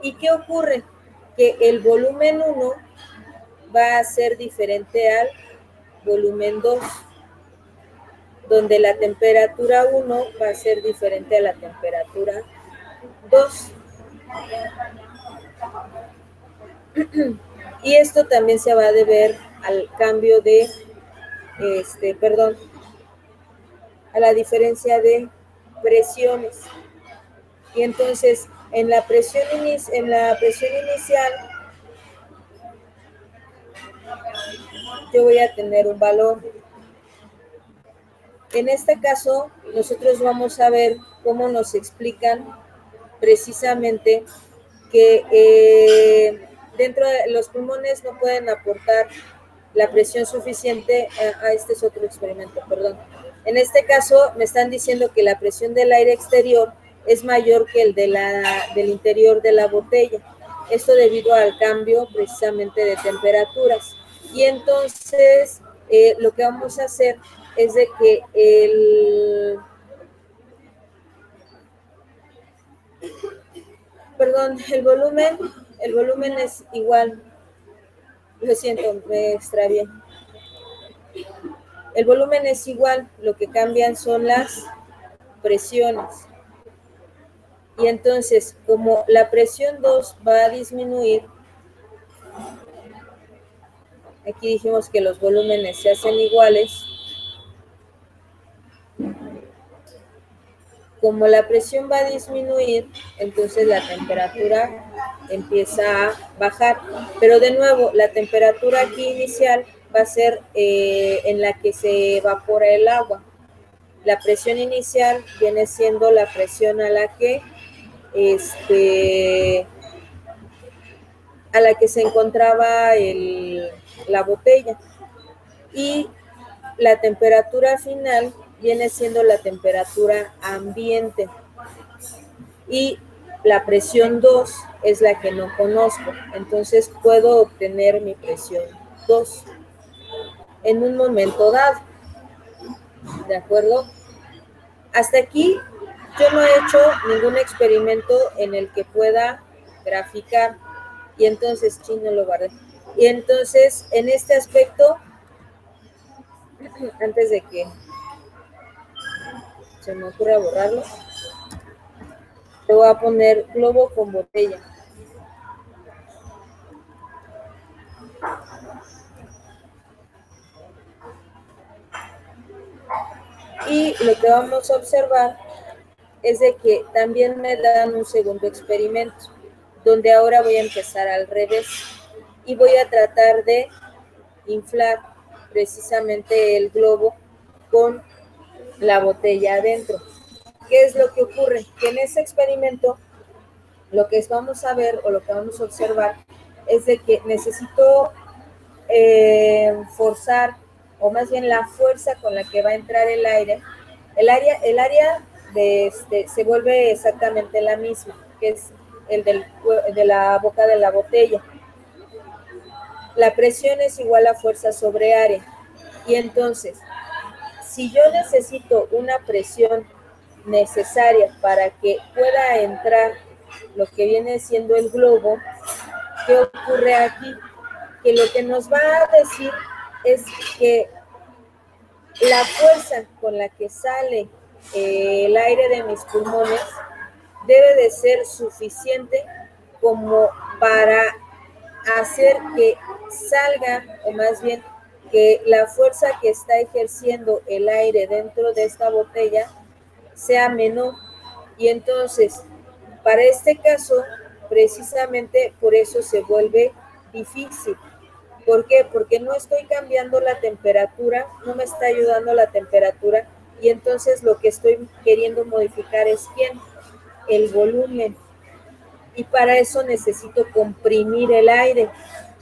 A: ¿Y qué ocurre? Que el volumen 1 va a ser diferente al volumen 2, donde la temperatura 1 va a ser diferente a la temperatura 2. Y esto también se va a deber al cambio de, a la diferencia de presiones. Y entonces, en la presión inicial, yo voy a tener un valor. En este caso, nosotros vamos a ver cómo nos explican precisamente que dentro de los pulmones no pueden aportar la presión suficiente. Este es otro experimento, perdón. En este caso, me están diciendo que la presión del aire exterior es mayor que el del interior de la botella. Esto debido al cambio precisamente de temperaturas. Y entonces, lo que vamos a hacer es de que el volumen es igual. Lo siento, me extravié. El volumen es igual, lo que cambian son las presiones. Y entonces, como la presión 2 va a disminuir, aquí dijimos que los volúmenes se hacen iguales. Como la presión va a disminuir, entonces la temperatura empieza a bajar. Pero de nuevo, la temperatura aquí inicial va a ser en la que se evapora el agua. La presión inicial viene siendo la presión a la que se encontraba la botella. Y la temperatura final viene siendo la temperatura ambiente. Y la presión 2 es la que no conozco. Entonces puedo obtener mi presión 2 en un momento dado. ¿De acuerdo? Hasta aquí yo no he hecho ningún experimento en el que pueda graficar. Y entonces, no lo guardé. Y entonces, en este aspecto, antes de que se me ocurra borrarlo, le voy a poner globo con botella. Y lo que vamos a observar es de que también me dan un segundo experimento, donde ahora voy a empezar al revés y voy a tratar de inflar precisamente el globo con la botella adentro. ¿Qué es lo que ocurre? Que en ese experimento lo que vamos a ver o lo que vamos a observar es de que necesito forzar, o más bien la fuerza con la que va a entrar el área se vuelve exactamente la misma, que es el de la boca de la botella. La presión es igual a fuerza sobre área. Y entonces, si yo necesito una presión necesaria para que pueda entrar lo que viene siendo el globo, ¿qué ocurre aquí? que lo que nos va a decir es que la fuerza con la que sale el aire de mis pulmones debe de ser suficiente como para hacer que salga, o más bien que la fuerza que está ejerciendo el aire dentro de esta botella sea menor. Y entonces, para este caso, precisamente por eso se vuelve difícil. ¿Por qué? Porque no estoy cambiando la temperatura, no me está ayudando la temperatura, y entonces lo que estoy queriendo modificar es ¿quién? El volumen. Y para eso necesito comprimir el aire.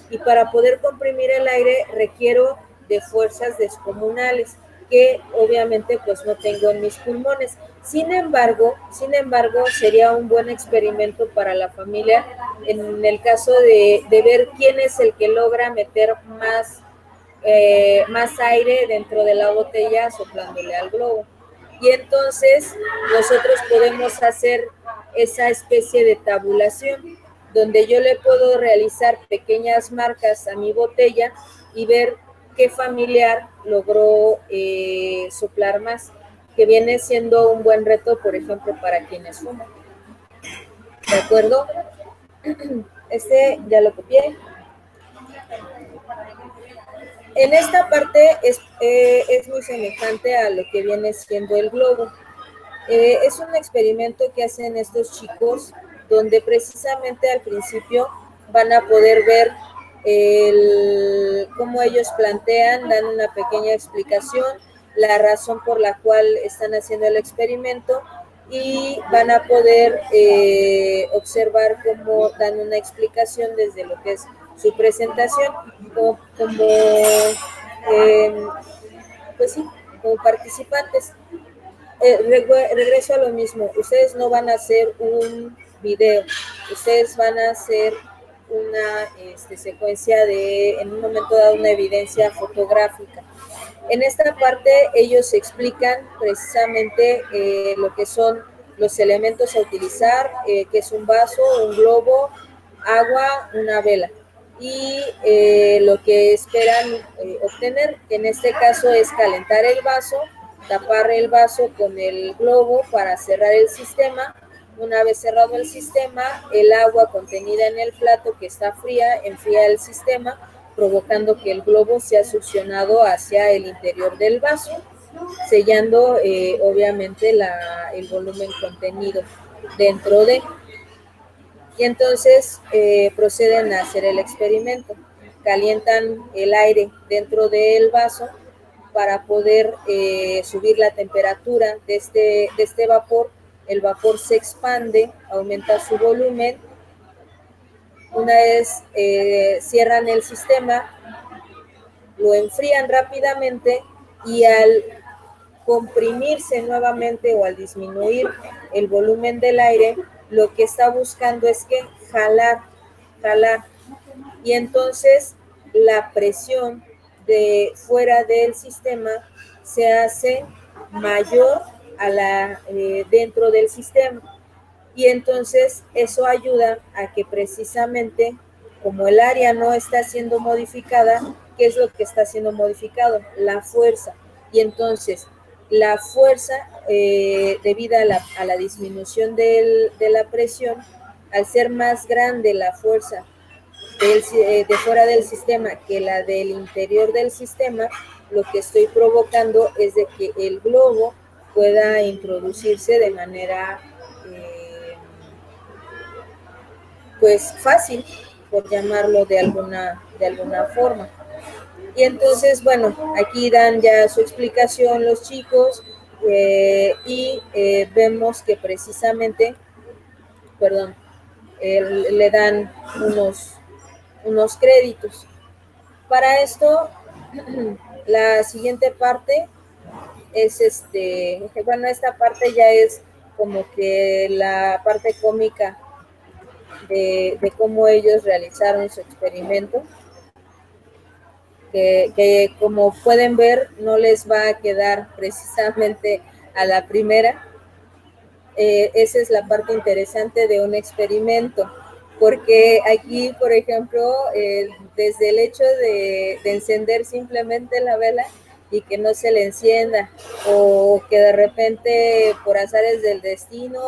A: Y para poder comprimir el aire requiero de fuerzas descomunales que obviamente pues no tengo en mis pulmones. Sin embargo, sería un buen experimento para la familia en el caso de ver quién es el que logra meter más aire dentro de la botella soplándole al globo. Y entonces nosotros podemos hacer esa especie de tabulación donde yo le puedo realizar pequeñas marcas a mi botella y ver qué familiar logró soplar más, que viene siendo un buen reto, por ejemplo, para quienes fuman. ¿De acuerdo? Este ya lo copié. En esta parte es muy semejante a lo que viene siendo el globo. Es un experimento que hacen estos chicos donde precisamente al principio van a poder ver cómo ellos plantean, dan una pequeña explicación, la razón por la cual están haciendo el experimento y van a poder observar cómo dan una explicación desde lo que es su presentación pues sí, como participantes. Regreso a lo mismo, ustedes no van a hacer un video, ustedes van a hacer una secuencia de, en un momento dado, una evidencia fotográfica. En esta parte ellos explican precisamente lo que son los elementos a utilizar, que es un vaso, un globo, agua, una vela, y lo que esperan obtener, que en este caso es calentar el vaso, tapar el vaso con el globo para cerrar el sistema. Una vez cerrado el sistema, el agua contenida en el plato que está fría, enfría el sistema, provocando que el globo sea succionado hacia el interior del vaso, sellando obviamente el volumen contenido dentro de. Y entonces proceden a hacer el experimento. Calientan el aire dentro del vaso para poder subir la temperatura de este vapor. El vapor se expande, aumenta su volumen. Una vez cierran el sistema, lo enfrían rápidamente y al comprimirse nuevamente o al disminuir el volumen del aire, lo que está buscando es que jalar. Y entonces la presión de fuera del sistema se hace mayor a la dentro del sistema. Y entonces eso ayuda a que precisamente, como el área no está siendo modificada, ¿qué es lo que está siendo modificado? La fuerza. Y entonces la fuerza, debido a la disminución de la presión, al ser más grande la fuerza de fuera del sistema que la del interior del sistema, lo que estoy provocando es de que el globo pueda introducirse de manera pues fácil, por llamarlo de alguna forma. Y entonces, bueno, aquí dan ya su explicación los chicos y vemos que precisamente, le dan unos créditos. Para esto, la siguiente parte es bueno, esta parte ya es como que la parte cómica de cómo ellos realizaron su experimento, que como pueden ver no les va a quedar precisamente a la primera. Esa es la parte interesante de un experimento, porque aquí, por ejemplo, desde el hecho de encender simplemente la vela y que no se le encienda, o que de repente por azares del destino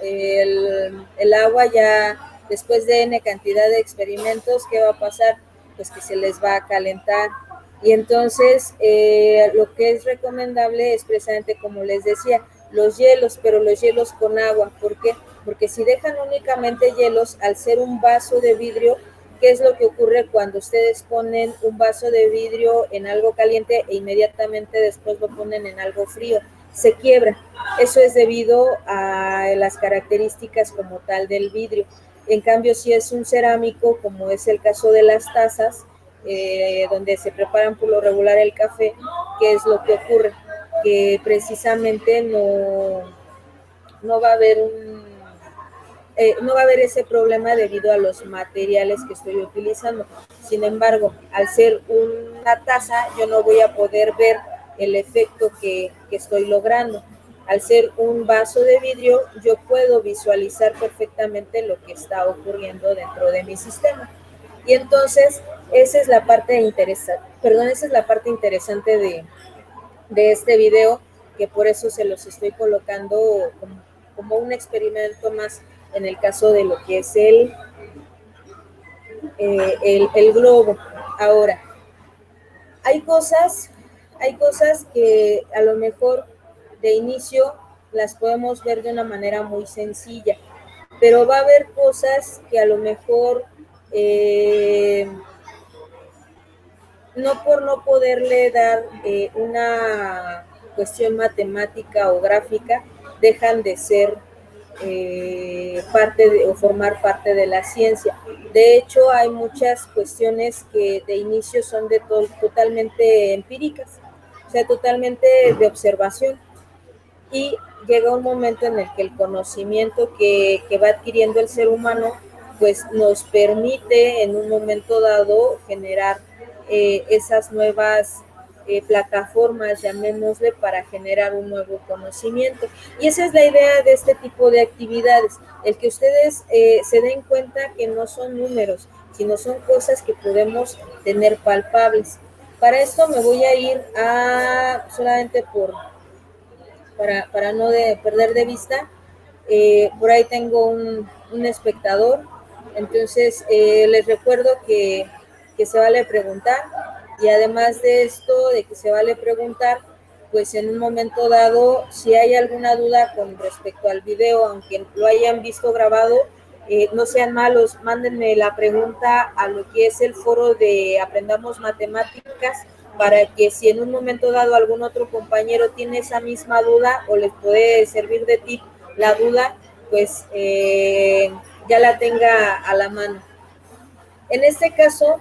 A: el agua ya después de N cantidad de experimentos, ¿qué va a pasar? Pues que se les va a calentar. Y entonces lo que es recomendable es precisamente, como les decía, los hielos, pero los hielos con agua. ¿Por qué? Porque si dejan únicamente hielos, al ser un vaso de vidrio, ¿qué es lo que ocurre cuando ustedes ponen un vaso de vidrio en algo caliente e inmediatamente después lo ponen en algo frío? Se quiebra. Eso es debido a las características como tal del vidrio. En cambio, si es un cerámico, como es el caso de las tazas, donde se preparan por lo regular el café, ¿qué es lo que ocurre? Que precisamente no va a haber no va a haber ese problema debido a los materiales que estoy utilizando. Sin embargo, al ser una taza, yo no voy a poder ver el efecto que estoy logrando. Al ser un vaso de vidrio, yo puedo visualizar perfectamente lo que está ocurriendo dentro de mi sistema. Y entonces, esa es la parte interesante, esa es la parte interesante de este video, que por eso se los estoy colocando como un experimento más en el caso de lo que es el globo. Ahora, hay cosas que a lo mejor de inicio las podemos ver de una manera muy sencilla, pero va a haber cosas que a lo mejor no por no poderle dar una cuestión matemática o gráfica, dejan de ser o formar parte de la ciencia. De hecho, hay muchas cuestiones que de inicio son totalmente empíricas, o sea, totalmente de observación. Y llega un momento en el que el conocimiento que va adquiriendo el ser humano, pues nos permite en un momento dado generar esas nuevas plataformas, llamémosle, para generar un nuevo conocimiento. Y esa es la idea de este tipo de actividades, el que ustedes se den cuenta que no son números, sino son cosas que podemos tener palpables. Para esto me voy a ir a, solamente para no perder de vista, por ahí tengo un espectador, entonces les recuerdo que se vale preguntar, y además de esto, de que se vale preguntar, pues en un momento dado, si hay alguna duda con respecto al video, aunque lo hayan visto grabado, no sean malos, mándenme la pregunta a lo que es el foro de Aprendamos Matemáticas, para que si en un momento dado algún otro compañero tiene esa misma duda o les puede servir de tip la duda, pues ya la tenga a la mano. En este caso,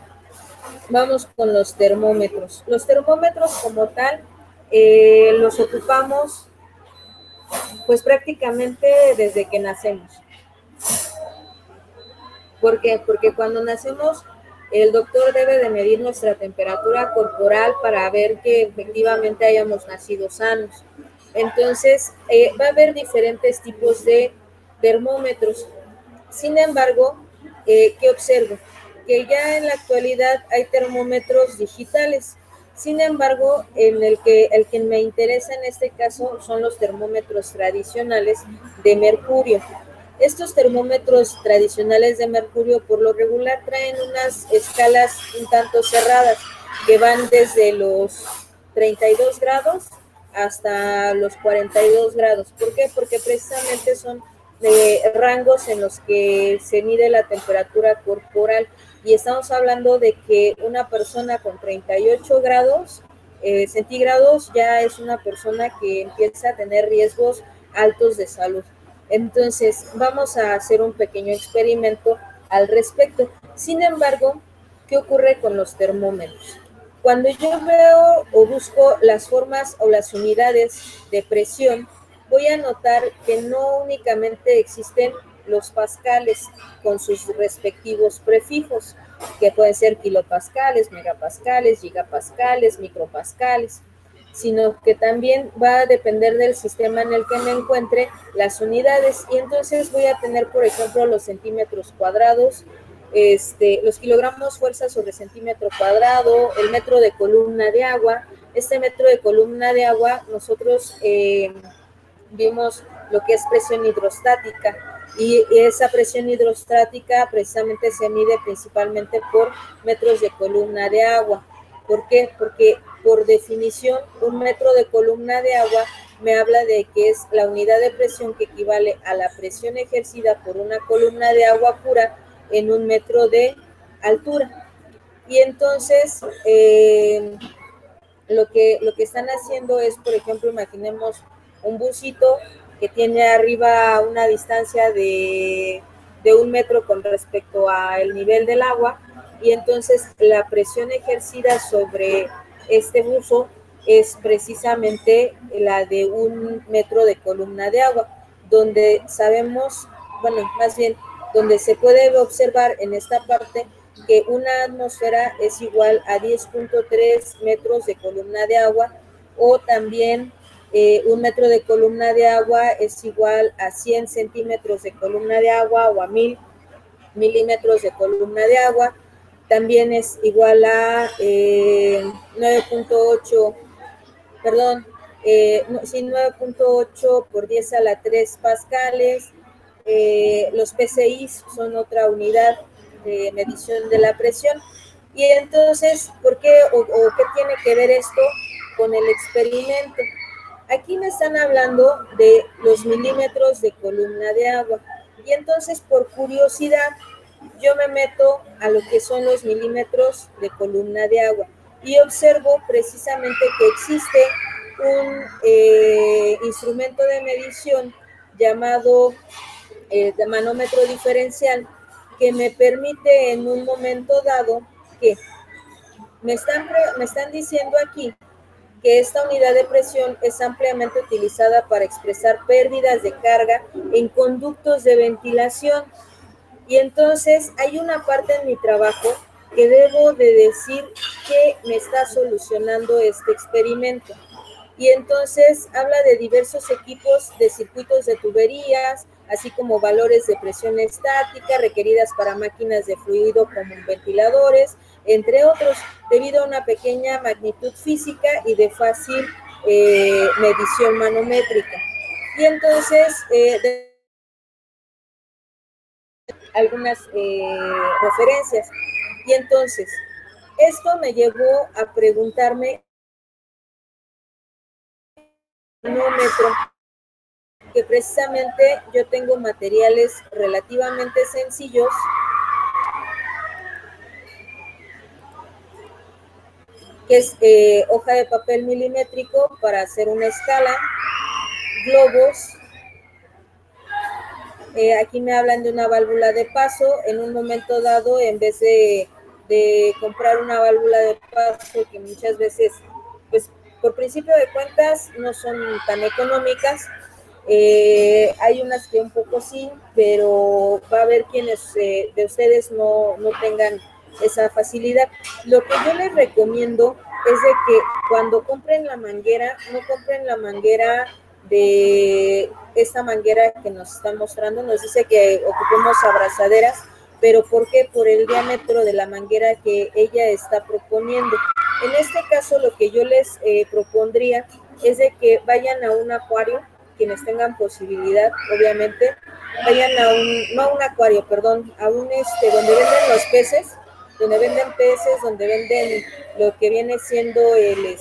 A: vamos con los termómetros. Los termómetros como tal los ocupamos pues prácticamente desde que nacemos. ¿Por qué? Porque cuando nacemos, el doctor debe de medir nuestra temperatura corporal para ver que efectivamente hayamos nacido sanos. Entonces, va a haber diferentes tipos de termómetros. Sin embargo, ¿qué observo? Que ya en la actualidad hay termómetros digitales. Sin embargo, el que me interesa en este caso son los termómetros tradicionales de mercurio. Estos termómetros tradicionales de mercurio por lo regular traen unas escalas un tanto cerradas que van desde los 32 grados hasta los 42 grados. ¿Por qué? Porque precisamente son rangos en los que se mide la temperatura corporal, y estamos hablando de que una persona con 38 grados centígrados ya es una persona que empieza a tener riesgos altos de salud. Entonces, vamos a hacer un pequeño experimento al respecto. Sin embargo, ¿qué ocurre con los termómetros? Cuando yo veo o busco las formas o las unidades de presión, voy a notar que no únicamente existen los pascales con sus respectivos prefijos, que pueden ser kilopascales, megapascales, gigapascales, micropascales, sino que también va a depender del sistema en el que me encuentre las unidades. Y entonces voy a tener, por ejemplo, los centímetros cuadrados, los kilogramos fuerza sobre centímetro cuadrado, el metro de columna de agua. Este metro de columna de agua, nosotros vimos lo que es presión hidrostática, y esa presión hidrostática precisamente se mide principalmente por metros de columna de agua. ¿Por qué? Porque por definición un metro de columna de agua me habla de que es la unidad de presión que equivale a la presión ejercida por una columna de agua pura en un metro de altura. Y entonces lo que están haciendo es, por ejemplo, imaginemos un busito que tiene arriba una distancia de 1 metro con respecto al nivel del agua, y entonces la presión ejercida sobre este buzo es precisamente la de 1 metro de columna de agua, donde sabemos, bueno, más bien, donde se puede observar en esta parte que una atmósfera es igual a 10.3 metros de columna de agua, o también 1 metro de columna de agua es igual a 100 centímetros de columna de agua, o a 1000 milímetros de columna de agua. También es igual a 9.8, perdón, 9.8 por 10 a la 3 pascales. Los PCI son otra unidad de medición de la presión. Y entonces, ¿por qué o qué tiene que ver esto con el experimento? Aquí me están hablando de los milímetros de columna de agua. Y entonces, por curiosidad, yo me meto a lo que son los milímetros de columna de agua y observo precisamente que existe un instrumento de medición llamado de manómetro diferencial, que me permite en un momento dado que me están diciendo aquí que esta unidad de presión es ampliamente utilizada para expresar pérdidas de carga en conductos de ventilación. Y entonces hay una parte en mi trabajo que debo de decir que me está solucionando este experimento. Y entonces habla de diversos equipos de circuitos de tuberías, así como valores de presión estática requeridas para máquinas de fluido como ventiladores, entre otros, debido a una pequeña magnitud física y de fácil medición manométrica. Y entonces, algunas referencias. Y entonces, esto me llevó a preguntarme manómetro, que precisamente yo tengo materiales relativamente sencillos que es hoja de papel milimétrico para hacer una escala, globos. Aquí me hablan de una válvula de paso. En un momento dado, en vez de comprar una válvula de paso, que muchas veces, pues por principio de cuentas, no son tan económicas, hay unas que un poco sí, pero va a haber quienes de ustedes no tengan esa facilidad. Lo que yo les recomiendo es de que cuando compren la manguera, no compren la manguera de esta manguera que nos están mostrando. Nos dice que ocupemos abrazaderas, pero ¿por qué? Por el diámetro de la manguera que ella está proponiendo. En este caso, lo que yo les propondría es de que vayan a un acuario, quienes tengan posibilidad, obviamente, vayan a no a un acuario, perdón, a un donde venden los peces, donde venden lo que viene siendo el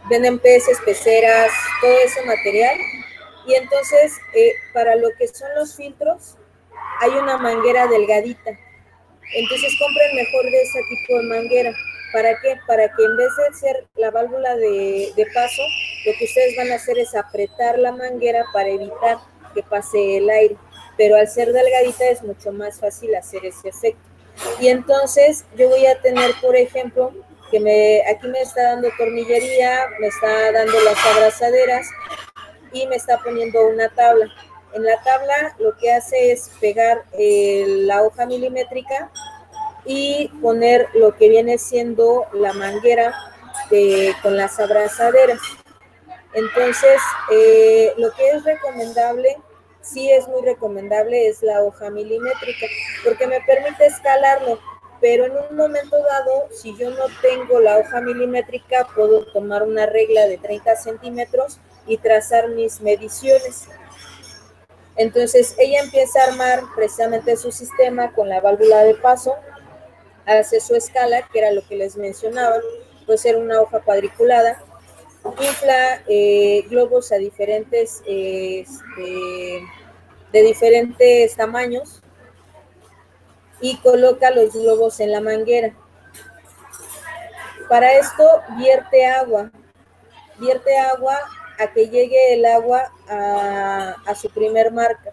A: venden peces, peceras, todo ese material. Y entonces, para lo que son los filtros, hay una manguera delgadita. Entonces compren mejor de ese tipo de manguera. ¿Para qué? Para que en vez de ser la válvula de paso, lo que ustedes van a hacer es apretar la manguera para evitar que pase el aire. Pero al ser delgadita es mucho más fácil hacer ese efecto. Y entonces yo voy a tener, por ejemplo, que aquí me está dando tornillería, me está dando las abrazaderas y me está poniendo una tabla. En la tabla lo que hace es pegar la hoja milimétrica y poner lo que viene siendo la manguera con las abrazaderas. Entonces, lo que es recomendable, sí es muy recomendable, es la hoja milimétrica, porque me permite escalarlo, pero en un momento dado, si yo no tengo la hoja milimétrica, puedo tomar una regla de 30 centímetros y trazar mis mediciones. Entonces, ella empieza a armar precisamente su sistema con la válvula de paso, hace su escala, que era lo que les mencionaba, puede ser una hoja cuadriculada, infla globos a diferentes, de diferentes tamaños y coloca los globos en la manguera. Para esto vierte agua a que llegue el agua a su primer marca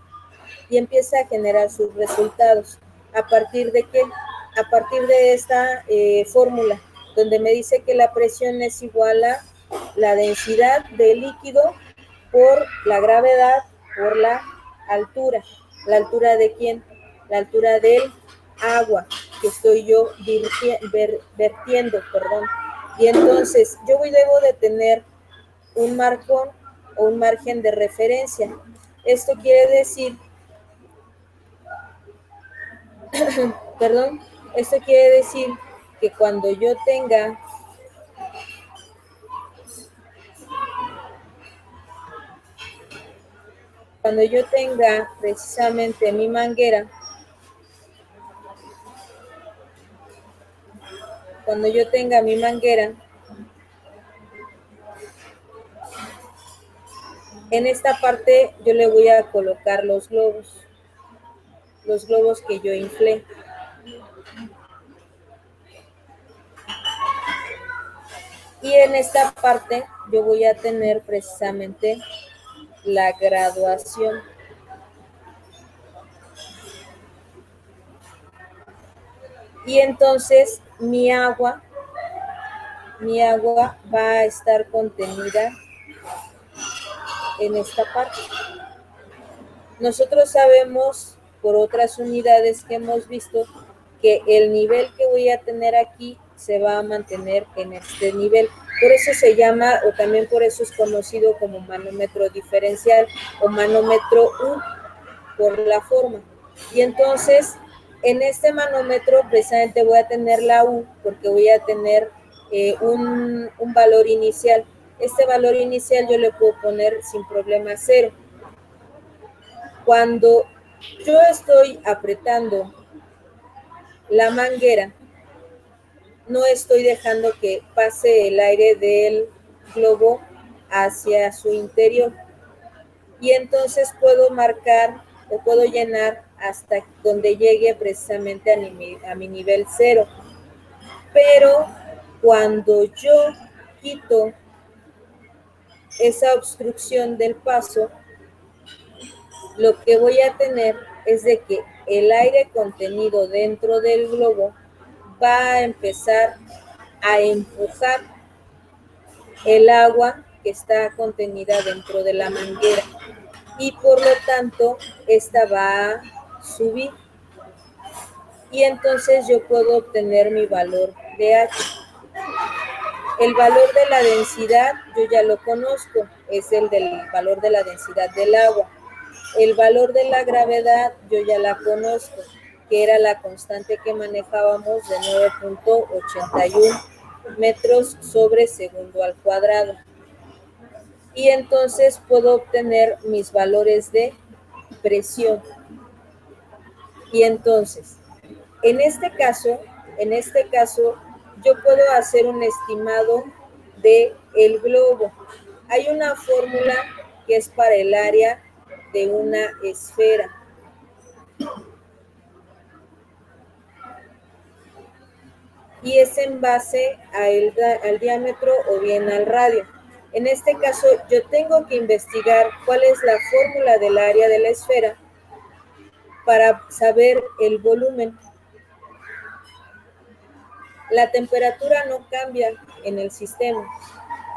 A: y empieza a generar sus resultados. ¿A partir de qué? A partir de esta fórmula, donde me dice que la presión es igual a la densidad del líquido por la gravedad por la altura. ¿La altura de quién? La altura del agua que estoy yo vertiendo, perdón. Y entonces yo debo de tener un marco o un margen de referencia. Esto quiere decir, perdón, esto quiere decir que cuando yo tenga precisamente mi manguera, en esta parte yo le voy a colocar los globos que yo inflé. Y en esta parte yo voy a tener precisamente la graduación. Y entonces mi agua va a estar contenida en esta parte. Nosotros sabemos por otras unidades que hemos visto que el nivel que voy a tener aquí se va a mantener en este nivel. Por eso se llama, o también por eso es conocido como manómetro diferencial o manómetro U, por la forma. Y entonces, en este manómetro precisamente voy a tener la U, porque voy a tener un valor inicial. Este valor inicial yo le puedo poner sin problema 0. Cuando yo estoy apretando la manguera, no estoy dejando que pase el aire del globo hacia su interior. Y entonces puedo marcar o puedo llenar hasta donde llegue precisamente a mi nivel 0. Pero cuando yo quito esa obstrucción del paso, lo que voy a tener es de que el aire contenido dentro del globo va a empezar a empujar el agua que está contenida dentro de la manguera y por lo tanto esta va a subir y entonces yo puedo obtener mi valor de H. El valor de la densidad yo ya lo conozco, es el del valor de la densidad del agua. El valor de la gravedad yo ya la conozco, que era la constante que manejábamos de 9.81 metros sobre segundo al cuadrado. Y entonces puedo obtener mis valores de presión. Y entonces, en este caso, yo puedo hacer un estimado de el globo. Hay una fórmula que es para el área de una esfera. Y es en base al diámetro o bien al radio. En este caso, yo tengo que investigar cuál es la fórmula del área de la esfera para saber el volumen. La temperatura no cambia en el sistema,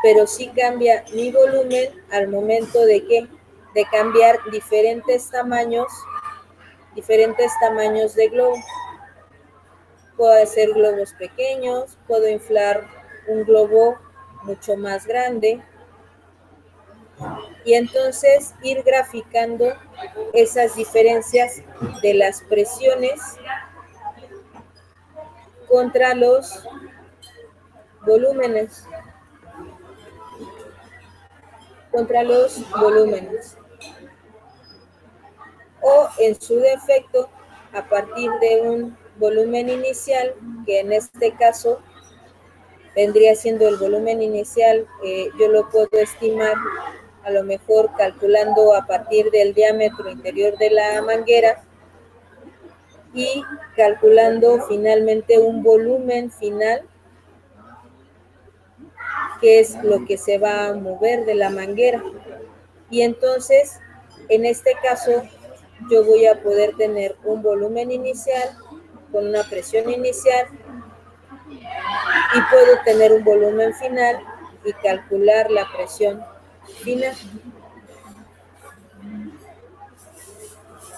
A: pero sí cambia mi volumen al momento de cambiar diferentes tamaños de globo. Puedo hacer globos pequeños, puedo inflar un globo mucho más grande y entonces ir graficando esas diferencias de las presiones contra los volúmenes. O en su defecto, a partir de un volumen inicial, que en este caso vendría siendo el volumen inicial, yo lo puedo estimar a lo mejor calculando a partir del diámetro interior de la manguera y calculando finalmente un volumen final, que es lo que se va a mover de la manguera. Y entonces, en este caso, yo voy a poder tener un volumen inicial con una presión inicial y puedo tener un volumen final y calcular la presión final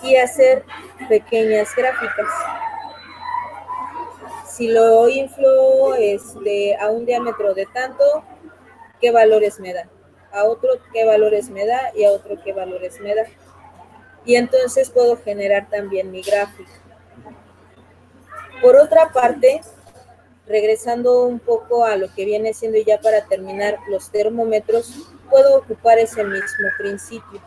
A: y hacer pequeñas gráficas. Si lo inflo a un diámetro de tanto, ¿qué valores me da? A otro, ¿qué valores me da? Y a otro, ¿qué valores me da? Y entonces puedo generar también mi gráfica. Por otra parte, regresando un poco a lo que viene siendo ya para terminar los termómetros, puedo ocupar ese mismo principio.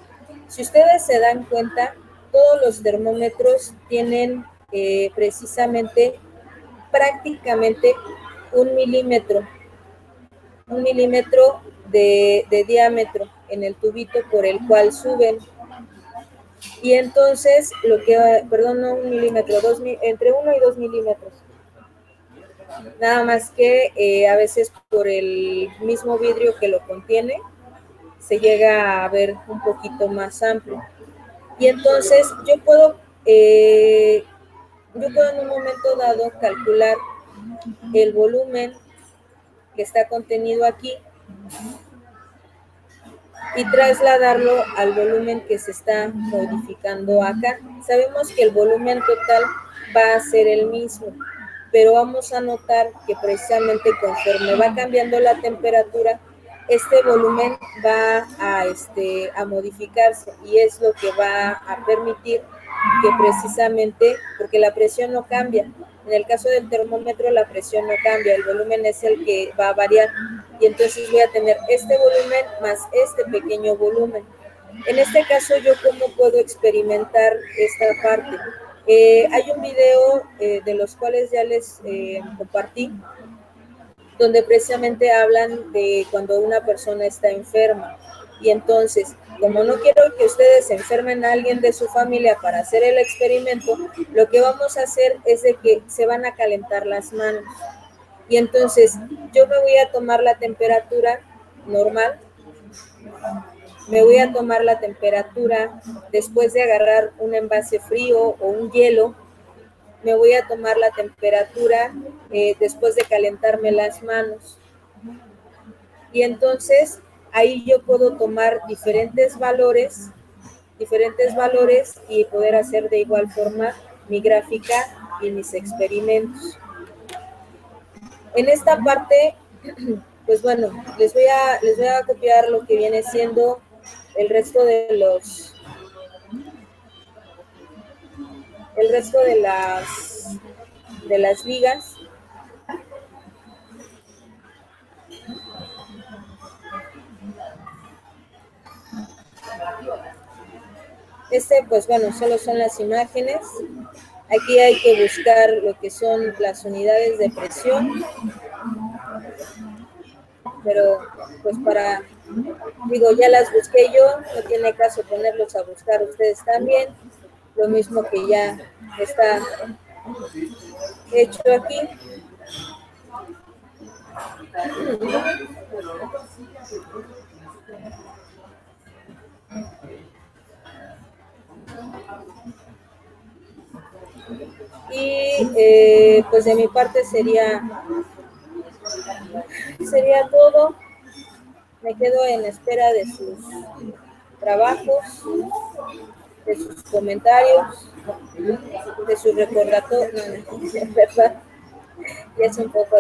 A: Si ustedes se dan cuenta, todos los termómetros tienen precisamente prácticamente un milímetro de diámetro en el tubito por el cual suben. Y entonces, no un milímetro, entre 1 y 2 milímetros. Nada más que a veces por el mismo vidrio que lo contiene, se llega a ver un poquito más amplio. Y entonces yo puedo en un momento dado calcular el volumen que está contenido aquí y trasladarlo al volumen que se está modificando acá. Sabemos que el volumen total va a ser el mismo, pero vamos a notar que precisamente conforme va cambiando la temperatura, este volumen va a modificarse y es lo que va a permitir que precisamente, porque la presión no cambia, en el caso del termómetro la presión no cambia, el volumen es el que va a variar y entonces voy a tener este volumen más este pequeño volumen. En este caso, ¿yo cómo puedo experimentar esta parte? Hay un video de los cuales ya les compartí, donde precisamente hablan de cuando una persona está enferma. Y entonces, como no quiero que ustedes enfermen a alguien de su familia para hacer el experimento, lo que vamos a hacer es de que se van a calentar las manos. Y entonces, yo me voy a tomar la temperatura normal, me voy a tomar la temperatura después de agarrar un envase frío o un hielo, me voy a tomar la temperatura después de calentarme las manos. Y entonces ahí yo puedo tomar diferentes valores y poder hacer de igual forma mi gráfica y mis experimentos. En esta parte, pues bueno, les voy a copiar lo que viene siendo el resto de las ligas. Pues bueno, solo son las imágenes. Aquí hay que buscar lo que son las unidades de presión. Pero pues ya las busqué yo, no tiene caso ponerlos a buscar ustedes también. Lo mismo que ya está hecho aquí. Y pues de mi parte sería todo. Me quedo en espera de sus trabajos, de sus comentarios, de sus recordatorios, ¿verdad? Ya es un poco